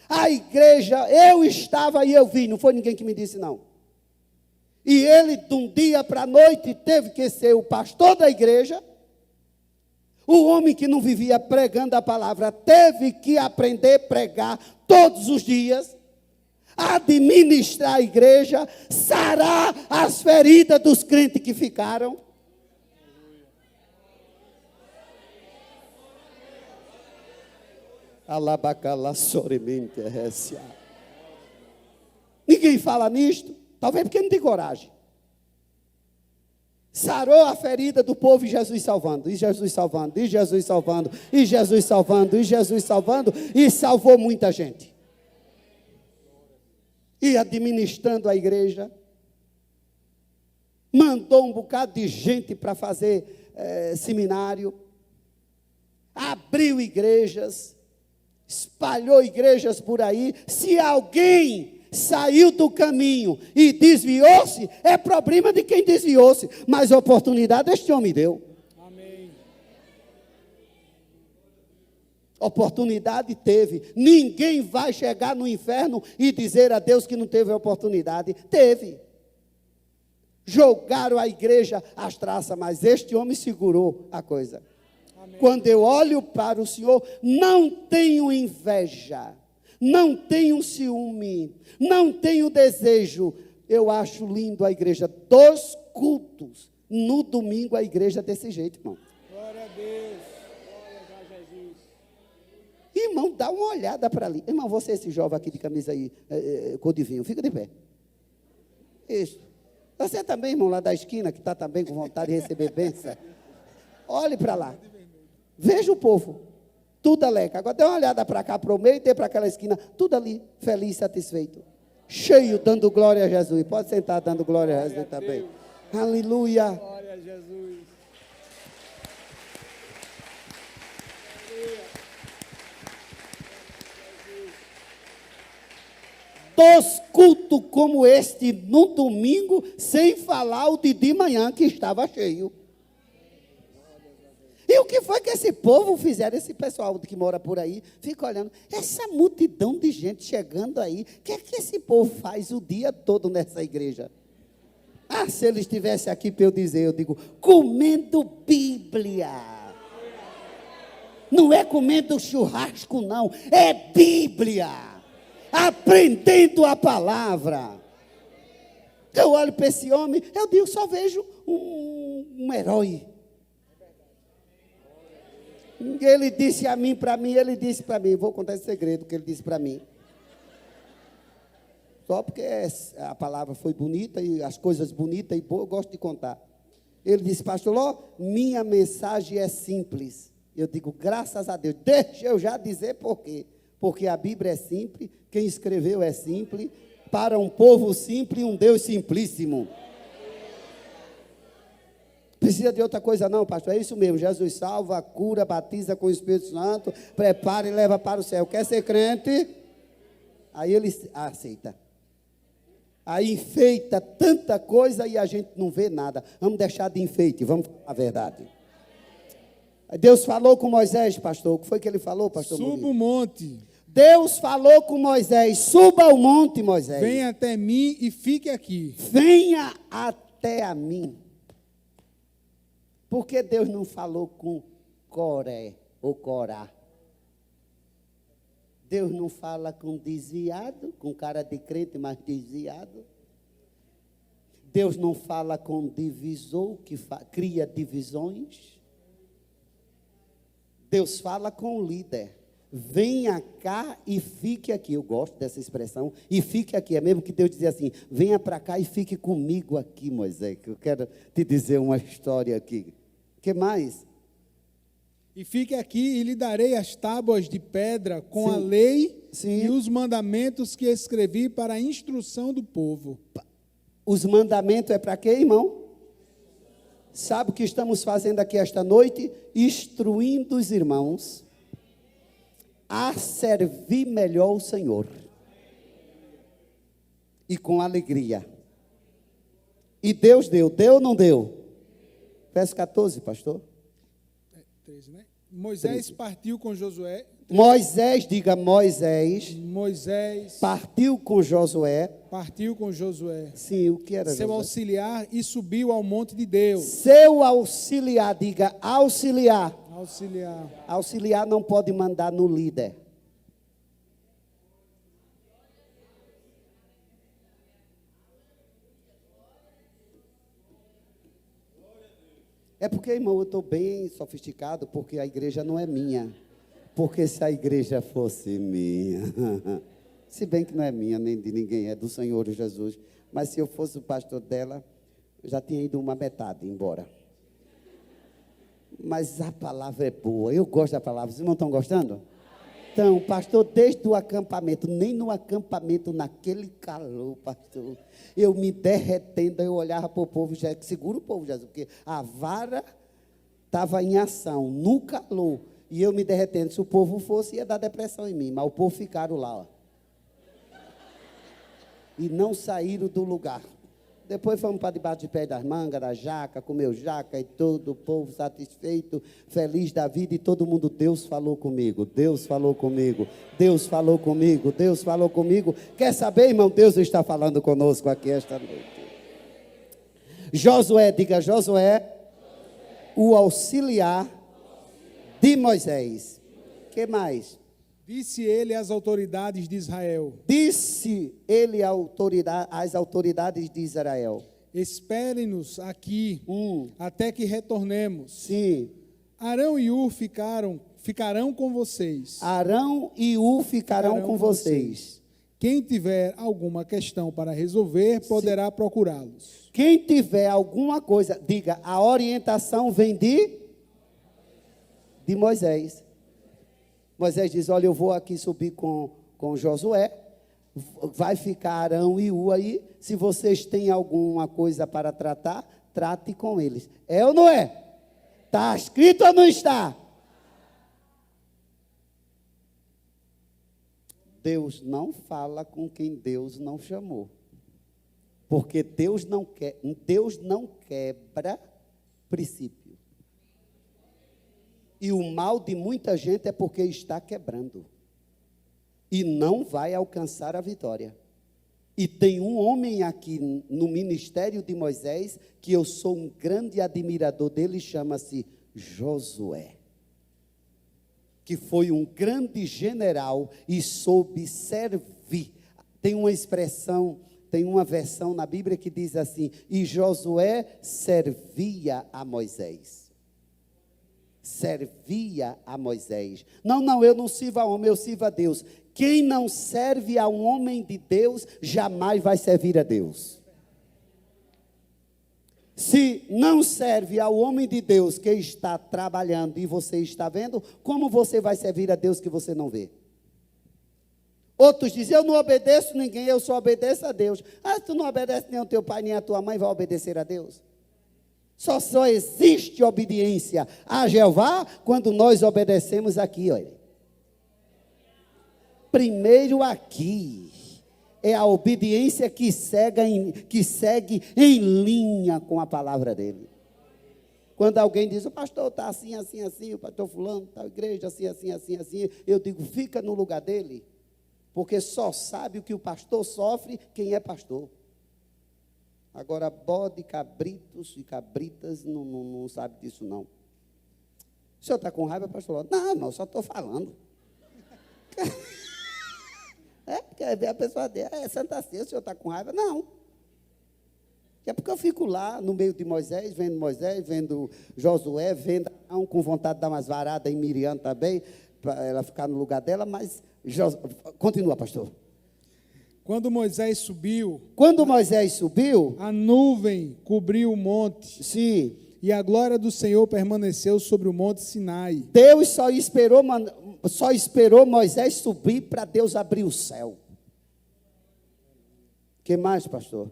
a igreja, eu estava e eu vi, não foi ninguém que me disse não. E ele, de um dia para a noite, teve que ser o pastor da igreja. O homem que não vivia pregando a palavra teve que aprender a pregar todos os dias, administrar a igreja, sarar as feridas dos crentes que ficaram. Ninguém fala nisto, talvez porque não tem coragem. Sarou a ferida do povo e Jesus salvando, e Jesus salvando, e Jesus salvando, e Jesus salvando, e Jesus salvando, e salvou muita gente. E administrando a igreja, mandou um bocado de gente para fazer seminário, abriu igrejas, espalhou igrejas por aí. Se alguém saiu do caminho e desviou-se, é problema de quem desviou-se, mas a oportunidade este homem deu. Amém. Oportunidade teve. Ninguém vai chegar no inferno e dizer a Deus que não teve oportunidade. Teve. Jogaram a igreja às traças, mas este homem segurou a coisa. Amém. Quando eu olho para o Senhor, não tenho inveja, não tenho ciúme, não tenho desejo. Eu acho lindo a igreja, 2 cultos no domingo, a igreja desse jeito, irmão. Glória a Deus, glória a Jesus. Irmão, dá uma olhada para ali. Irmão, você, esse jovem aqui de camisa aí, cor de vinho, fica de pé. Isso. Você também, irmão, lá da esquina, que está também com vontade de receber bênção. Olhe para lá. Veja o povo. Tudo alegre. Agora dê uma olhada para cá, para o meio, e dê para aquela esquina. Tudo ali, feliz, satisfeito. Cheio, dando glória a Jesus. Pode sentar dando glória a Jesus também. Aleluia. Glória a Jesus. 2 cultos como este no domingo, sem falar o de manhã que estava cheio. E o que foi que esse povo fizeram? Esse pessoal que mora por aí fica olhando, essa multidão de gente chegando aí, o que é que esse povo faz o dia todo nessa igreja? Ah, se eles estivessem aqui para eu dizer, eu digo, comendo Bíblia. Não é comendo churrasco, não, é Bíblia. Aprendendo a palavra. Eu olho para esse homem, eu digo, só vejo um herói. Ele disse a mim, para mim, ele disse para mim, vou contar esse segredo que ele disse para mim. Só porque a palavra foi bonita e as coisas bonitas e boas, eu gosto de contar. Ele disse, pastor Ló, minha mensagem é simples. Eu digo, graças a Deus, deixa eu já dizer por quê. Porque a Bíblia é simples, quem escreveu é simples, para um povo simples e um Deus simplíssimo. Precisa de outra coisa não, pastor, é isso mesmo, Jesus salva, cura, batiza com o Espírito Santo, prepara e leva para o céu. Quer ser crente? Aí ele aceita. Aí enfeita tanta coisa e a gente não vê nada. Vamos deixar de enfeite, vamos falar a verdade. Deus falou com Moisés, pastor, o que foi que ele falou, pastor? Suba o monte. Deus falou com Moisés, suba o monte, Moisés. Venha até mim e fique aqui. Venha até a mim. Por que Deus não falou com Coré ou Corá? Deus não fala com desviado, com cara de crente, mas desviado. Deus não fala com divisor, que cria divisões. Deus fala com o líder. Venha cá e fique aqui. Eu gosto dessa expressão. E fique aqui. É mesmo que Deus dizia assim, venha para cá e fique comigo aqui, Moisés, que eu quero te dizer uma história aqui. O que mais? E fique aqui e lhe darei as tábuas de pedra com a lei e os mandamentos que escrevi para a instrução do povo. Os mandamentos é para quê, irmão? Sabe o que estamos fazendo aqui esta noite? Instruindo os irmãos a servir melhor o Senhor. E com alegria. E Deus deu ou não deu? Verso 14, pastor. 13, né? Moisés partiu com Josué. Moisés, diga Moisés, Moisés partiu com Josué. partiu com Josué, Sim, o que era seu Josué? auxiliar, e subiu ao monte de Deus. Seu auxiliar, diga auxiliar. Auxiliar. Auxiliar não pode mandar no líder. É porque, irmão, eu estou bem sofisticado, porque a igreja não é minha. Porque se a igreja fosse minha, se bem que não é minha, nem de ninguém, é do Senhor Jesus, mas se eu fosse o pastor dela, eu já tinha ido uma metade embora. Mas a palavra é boa, eu gosto da palavra, vocês não estão gostando? Então, pastor, desde o acampamento, nem no acampamento, naquele calor, pastor, eu me derretendo, eu olhava para o povo, já segura o povo, Jesus, porque a vara estava em ação, no calor, e eu me derretendo. Se o povo fosse, ia dar depressão em mim, mas o povo ficaram lá, ó, e não saíram do lugar. Depois fomos para debaixo de pé das mangas, da jaca, comeu jaca e todo o povo satisfeito, feliz da vida, e todo mundo, Deus falou comigo, Deus falou comigo, Deus falou comigo, Deus falou comigo. Quer saber, irmão? Deus está falando conosco aqui esta noite. Josué, diga Josué, o auxiliar de Moisés. Que mais? Disse ele às autoridades de Israel: Disse ele às autoridades de Israel: esperem-nos aqui, até que retornemos. Sim. Arão e Ur ficarão com vocês. Arão e Ur ficarão com vocês. Quem tiver alguma questão para resolver, poderá procurá-los. Quem tiver alguma coisa, diga, a orientação vem de Moisés. Moisés diz, olha, eu vou aqui subir com Josué, vai ficar Arão e Ur aí, se vocês têm alguma coisa para tratar, trate com eles. É ou não é? Está escrito ou não está? Deus não fala com quem Deus não chamou, porque Deus não quebra princípio. E o mal de muita gente é porque está quebrando. E não vai alcançar a vitória. E tem um homem aqui no ministério de Moisés, que eu sou um grande admirador dele, chama-se Josué. Que foi um grande general e soube servir. Tem uma expressão, tem uma versão na Bíblia que diz assim, e Josué servia a Moisés. Servia a Moisés. Não, eu não sirvo a homem, eu sirvo a Deus. Quem não serve a um homem de Deus, jamais vai servir a Deus. Se não serve ao homem de Deus que está trabalhando e você está vendo, como você vai servir a Deus que você não vê? Outros dizem, eu não obedeço ninguém, eu só obedeço a Deus. Ah, tu não obedece nem ao teu pai, nem à tua mãe, vai obedecer a Deus? Só existe obediência a Jeová quando nós obedecemos aqui, olha. Primeiro aqui é a obediência que segue em linha com a palavra dele. Quando alguém diz, o pastor está assim, assim, assim, o pastor fulano está na igreja assim, assim, assim, assim, eu digo, fica no lugar dele, porque só sabe o que o pastor sofre quem é pastor. Agora, bode, cabritos e cabritas não sabe disso, não. O senhor está com raiva, pastor? Não, só estou falando. Quer ver a pessoa dele? Santa Ceia, o senhor está com raiva? Não. É porque eu fico lá, no meio de Moisés, vendo Josué, vendo Arão, com vontade de dar umas varadas em Miriam também, para ela ficar no lugar dela, mas... Continua, pastor. Quando Moisés subiu, a nuvem cobriu o monte. Sim. E a glória do Senhor permaneceu sobre o monte Sinai. Deus só esperou Moisés subir para Deus abrir o céu. O que mais, pastor?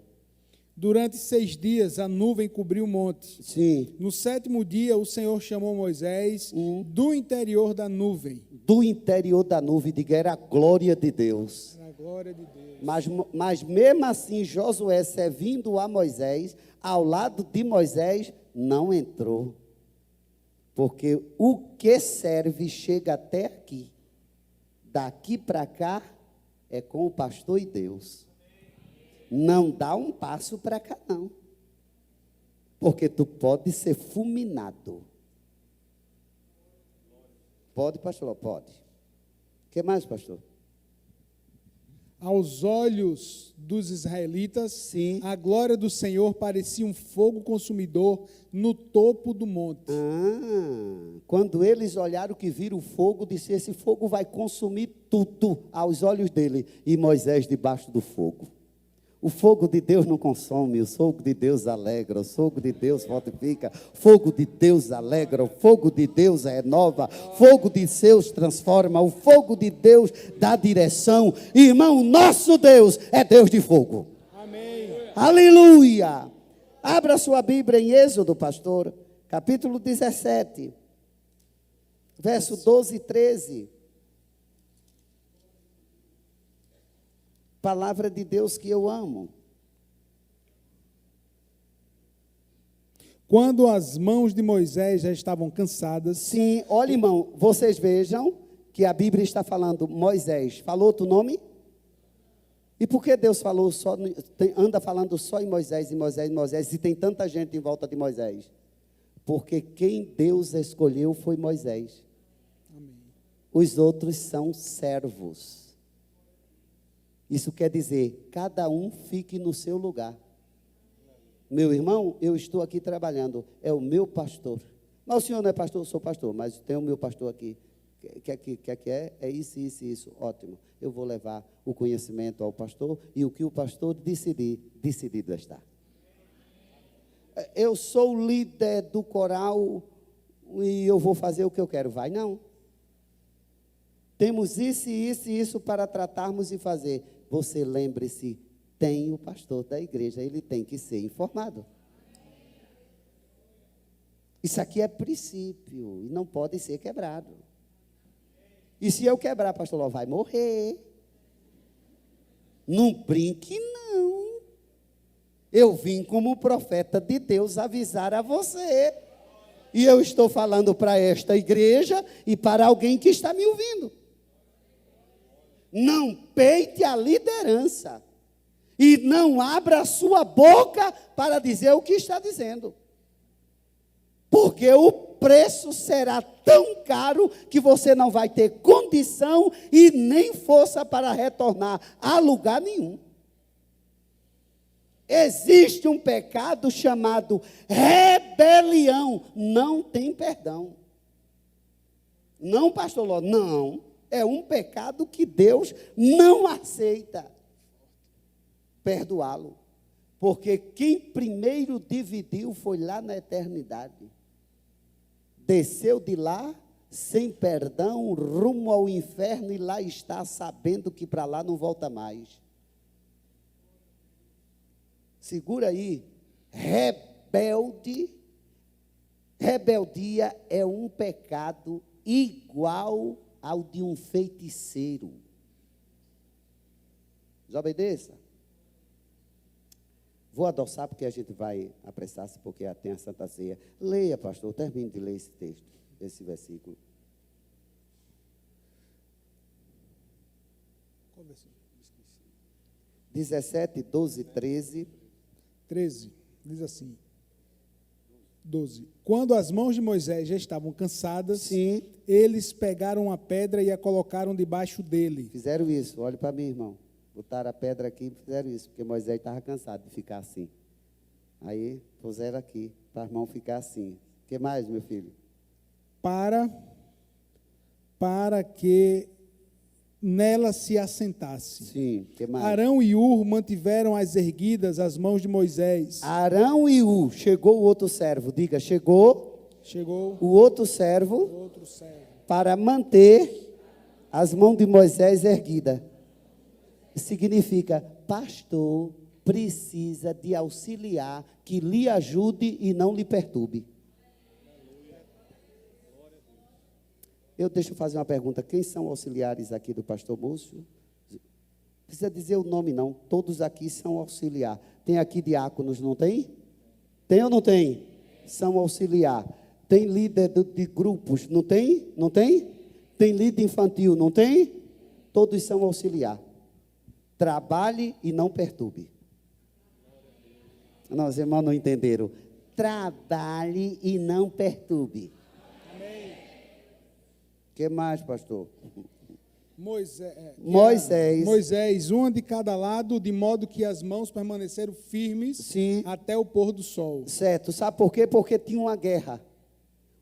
Durante 6 dias a nuvem cobriu o monte. Sim. No 7º dia o Senhor chamou Moisés do interior da nuvem. Do interior da nuvem, diga, era a glória de Deus. Era a glória de Deus. Mas mesmo assim, Josué servindo a Moisés, ao lado de Moisés, não entrou. Porque o que serve chega até aqui. Daqui para cá é com o pastor e Deus. Não dá um passo para cá, não. Porque tu pode ser fulminado. Pode, pastor? Pode. O que mais, pastor? Aos olhos dos israelitas, Sim. a glória do Senhor parecia um fogo consumidor no topo do monte. Quando eles olharam que viram o fogo, disse: esse fogo vai consumir tudo aos olhos dele. E Moisés debaixo do fogo. O fogo de Deus não consome, o fogo de Deus alegra, o fogo de Deus fortifica, o fogo de Deus alegra, o fogo de Deus renova, o fogo de Deus transforma, o fogo de Deus dá direção. Irmão, nosso Deus é Deus de fogo. Amém. Aleluia! Abra sua Bíblia em Êxodo, pastor, capítulo 17, verso 12 e 13. Palavra de Deus que eu amo. Quando as mãos de Moisés já estavam cansadas. Sim, olha, irmão, vocês vejam que a Bíblia está falando Moisés. Falou outro nome? E por que Deus falou só, anda falando só em Moisés, em Moisés, em Moisés, e tem tanta gente em volta de Moisés? Porque quem Deus escolheu foi Moisés. Amém. Os outros são servos. Isso quer dizer, cada um fique no seu lugar. Meu irmão, eu estou aqui trabalhando, é o meu pastor. Mas o senhor não é pastor? Eu sou pastor, mas tem o meu pastor aqui. Que é? É isso, isso, isso. Ótimo. Eu vou levar o conhecimento ao pastor e o que o pastor decidido está. Eu sou o líder do coral e eu vou fazer o que eu quero. Vai, não. Temos isso e isso e isso para tratarmos e fazer. Você lembre-se, tem o pastor da igreja, ele tem que ser informado. Isso aqui é princípio e não pode ser quebrado. E se eu quebrar, pastor Ló, vai morrer. Não brinque, não. Eu vim como profeta de Deus avisar a você. E eu estou falando para esta igreja e para alguém que está me ouvindo. Não peite a liderança. E não abra a sua boca para dizer o que está dizendo. Porque o preço será tão caro que você não vai ter condição e nem força para retornar a lugar nenhum. Existe um pecado chamado rebelião. Não tem perdão. Não, pastor Ló, não. É um pecado que Deus não aceita perdoá-lo. Porque quem primeiro dividiu foi lá na eternidade. Desceu de lá sem perdão, rumo ao inferno e lá está sabendo que para lá não volta mais. Segura aí. Rebeldia é um pecado igual ao de um feiticeiro. Desobedeça. Vou adoçar porque a gente vai apressar-se, porque tem a Santa Ceia. Leia, pastor, termine de ler esse texto, esse versículo. Qual versículo? 17, 12, 13. 13, diz assim. 12. Quando as mãos de Moisés já estavam cansadas, Sim. Eles pegaram a pedra e a colocaram debaixo dele. Fizeram isso, olhe para mim, irmão. Botaram a pedra aqui e fizeram isso, porque Moisés estava cansado de ficar assim. Aí puseram aqui, para as mãos ficar assim. O que mais, meu filho? Para que nela se assentasse. Sim, o que mais? Arão e Ur mantiveram as erguidas as mãos de Moisés. Arão e Ur, chegou o outro servo, diga, chegou o outro servo para manter as mãos de Moisés erguidas. Significa, pastor precisa de auxiliar que lhe ajude e não lhe perturbe. Deixa eu fazer uma pergunta. Quem são auxiliares aqui do pastor Múcio? Não precisa dizer o nome, não. Todos aqui são auxiliar. Tem aqui diáconos, não tem? Tem ou não tem? São auxiliar. Tem líder de grupos, não tem? Não tem? Tem líder infantil, não tem? Todos são auxiliar. Trabalhe e não perturbe. Não, os irmãos não entenderam. Trabalhe e não perturbe. Amém. O que mais, pastor? Moisés, uma de cada lado, de modo que as mãos permaneceram firmes. Sim. Até o pôr do sol. Certo, sabe por quê? Porque tinha uma guerra.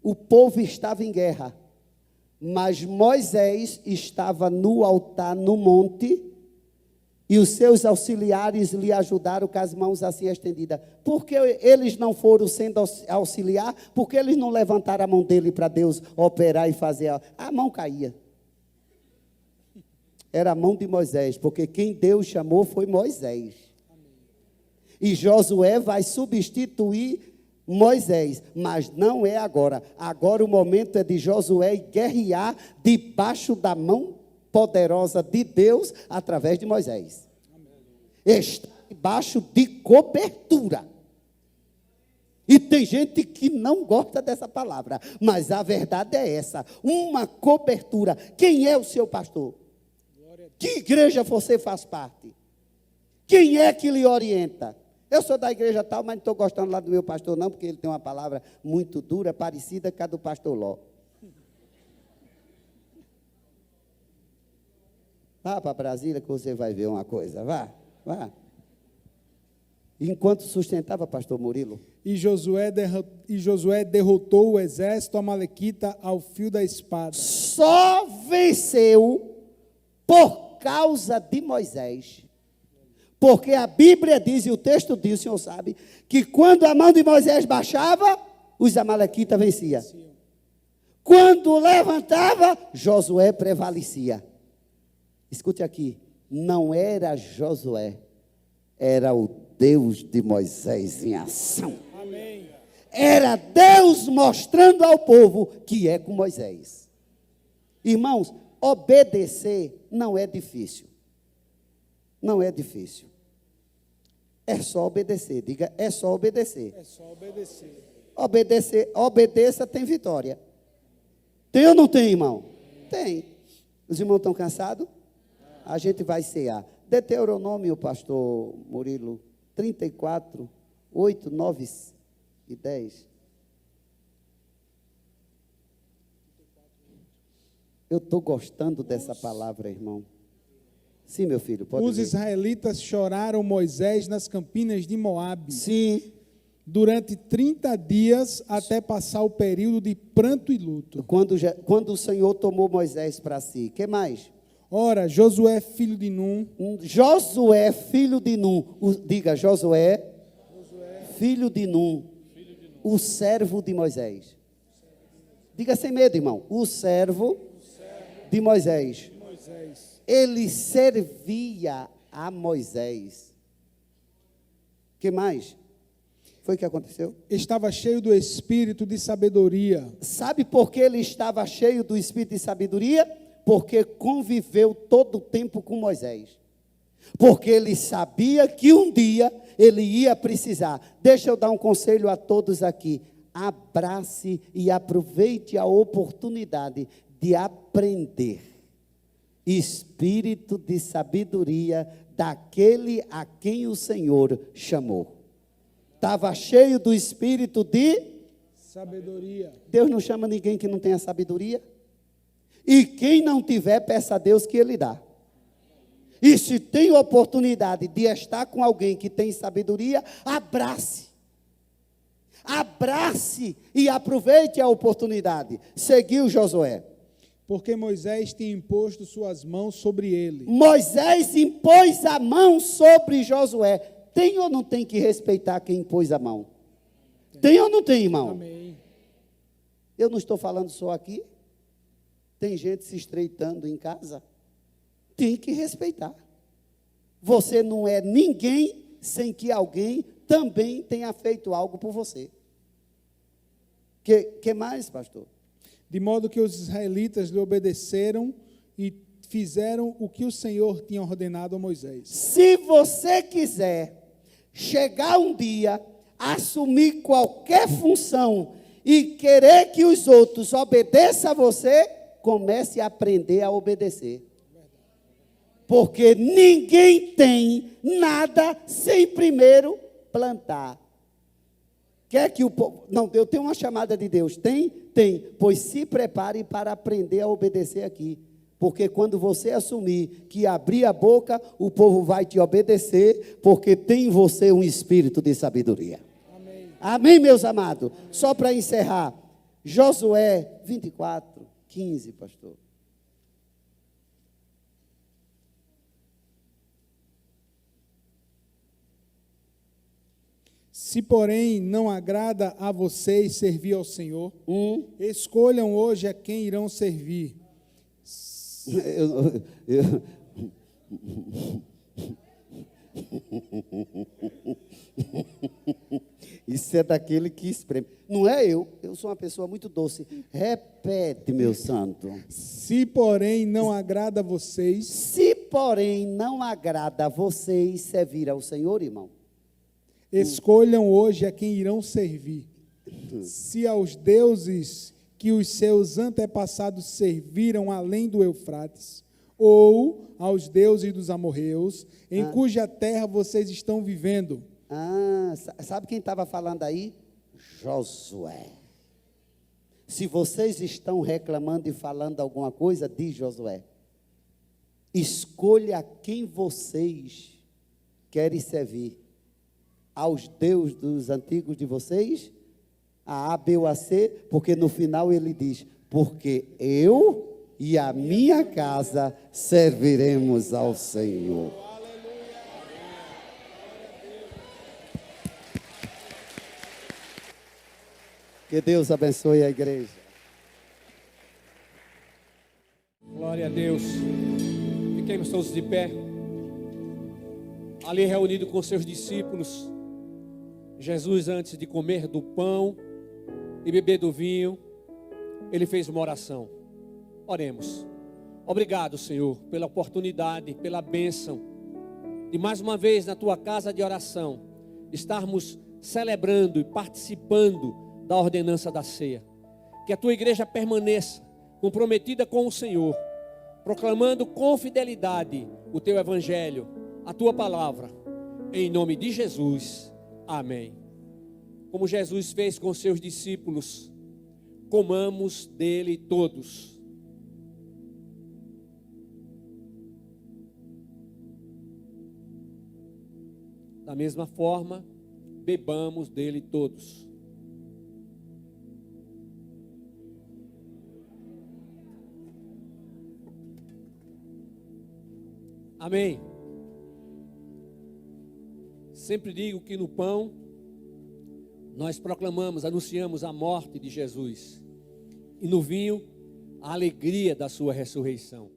O povo estava em guerra, mas Moisés estava no altar, no monte, e os seus auxiliares lhe ajudaram com as mãos assim estendidas. Por que eles não foram sendo auxiliar? Porque eles não levantaram a mão dele para Deus operar e fazer. A mão caía. Era a mão de Moisés, porque quem Deus chamou foi Moisés. E Josué vai substituir Moisés, mas não é agora. Agora o momento é de Josué guerrear debaixo da mão poderosa de Deus através de Moisés. Está debaixo de cobertura. E tem gente que não gosta dessa palavra, mas a verdade é essa, uma cobertura. Quem é o seu pastor? Que igreja você faz parte? Quem é que lhe orienta? Eu sou da igreja tal, mas não estou gostando lá do meu pastor não, porque ele tem uma palavra muito dura, parecida com a do pastor Ló. Vá para Brasília que você vai ver uma coisa, vá. Enquanto sustentava pastor Murilo. E Josué derrotou o exército amalequita ao fio da espada. Só venceu por causa de Moisés. Porque a Bíblia diz, e o texto diz, o senhor sabe, que quando a mão de Moisés baixava, os amalequitas venciam. Quando levantava, Josué prevalecia. Escute aqui, não era Josué, era o Deus de Moisés em ação. Amém. Era Deus mostrando ao povo que é com Moisés. Irmãos, obedecer não é difícil. Não é difícil. É só obedecer. Diga, é só obedecer. É só obedecer. Obedeça, tem vitória. Tem ou não tem, irmão? Tem. Os irmãos estão cansados? A gente vai cear. Deuteronômio, pastor Murilo, 34, 8, 9 e 10. Eu estou gostando dessa palavra, irmão. Sim, meu filho, pode Os ler. israelitas choraram Moisés nas campinas de Moabe. Sim. Durante 30 dias, até passar o período de pranto e luto. Quando o Senhor tomou Moisés para si. O que mais? Ora, Josué, filho de Num. Josué, filho de Num. Diga, Josué, filho de Num. O servo de Moisés. Diga sem medo, irmão. O servo de Moisés. Ele servia a Moisés. O que mais? Foi o que aconteceu? Estava cheio do espírito de sabedoria. Sabe por que ele estava cheio do espírito de sabedoria? Porque conviveu todo o tempo com Moisés. Porque ele sabia que um dia ele ia precisar. Deixa eu dar um conselho a todos aqui. Abrace e aproveite a oportunidade de aprender. Espírito de sabedoria daquele a quem o Senhor chamou. Estava cheio do espírito de sabedoria. Deus não chama ninguém que não tenha sabedoria. E quem não tiver, peça a Deus que Ele dá. E se tem oportunidade de estar com alguém que tem sabedoria, abrace. Abrace e aproveite a oportunidade. Seguiu Josué. Porque Moisés tinha imposto suas mãos sobre ele. Moisés impôs a mão sobre Josué. Tem ou não tem que respeitar quem impôs a mão? Tem ou não tem, irmão? Amém. Eu não estou falando só aqui. Tem gente se estreitando em casa. Tem que respeitar. Você não é ninguém sem que alguém também tenha feito algo por você. Que mais, pastor? De modo que os israelitas lhe obedeceram e fizeram o que o Senhor tinha ordenado a Moisés. Se você quiser chegar um dia, assumir qualquer função e querer que os outros obedeçam a você, comece a aprender a obedecer. Porque ninguém tem nada sem primeiro plantar. Quer que o povo... Não, eu tenho uma chamada de Deus. Tem? Tem. Pois se prepare para aprender a obedecer aqui. Porque quando você assumir que abrir a boca, o povo vai te obedecer, porque tem em você um espírito de sabedoria. Amém, amém, meus amados? Só para encerrar, Josué 24, 15, pastor. Se, porém, não agrada a vocês servir ao Senhor, escolham hoje a quem irão servir. Isso é daquele que espreme. Não é eu sou uma pessoa muito doce. Repete, meu santo. Se, porém, não agrada a vocês. Se, porém, não agrada a vocês servir ao Senhor, irmão. Escolham hoje a quem irão servir. Se aos deuses que os seus antepassados serviram além do Eufrates, ou aos deuses dos amorreus, em cuja terra vocês estão vivendo. Sabe quem estava falando aí? Josué. Se vocês estão reclamando e falando alguma coisa, diz Josué, escolha quem vocês querem servir. Aos deuses dos antigos de vocês, a B ou a C, porque no final ele diz, porque eu e a minha casa serviremos ao Senhor. Que Deus abençoe a igreja. Glória a Deus. Fiquemos todos de pé. Ali reunido com seus discípulos, Jesus, antes de comer do pão e beber do vinho, ele fez uma oração. Oremos. Obrigado, Senhor, pela oportunidade, pela bênção de mais uma vez na tua casa de oração estarmos celebrando e participando da ordenança da ceia. Que a tua igreja permaneça comprometida com o Senhor, proclamando com fidelidade o teu evangelho, a tua palavra, em nome de Jesus. Amém. Como Jesus fez com seus discípulos, comamos dele todos. Da mesma forma, bebamos dele todos. Amém. Sempre digo que no pão nós proclamamos, anunciamos a morte de Jesus, e no vinho a alegria da sua ressurreição.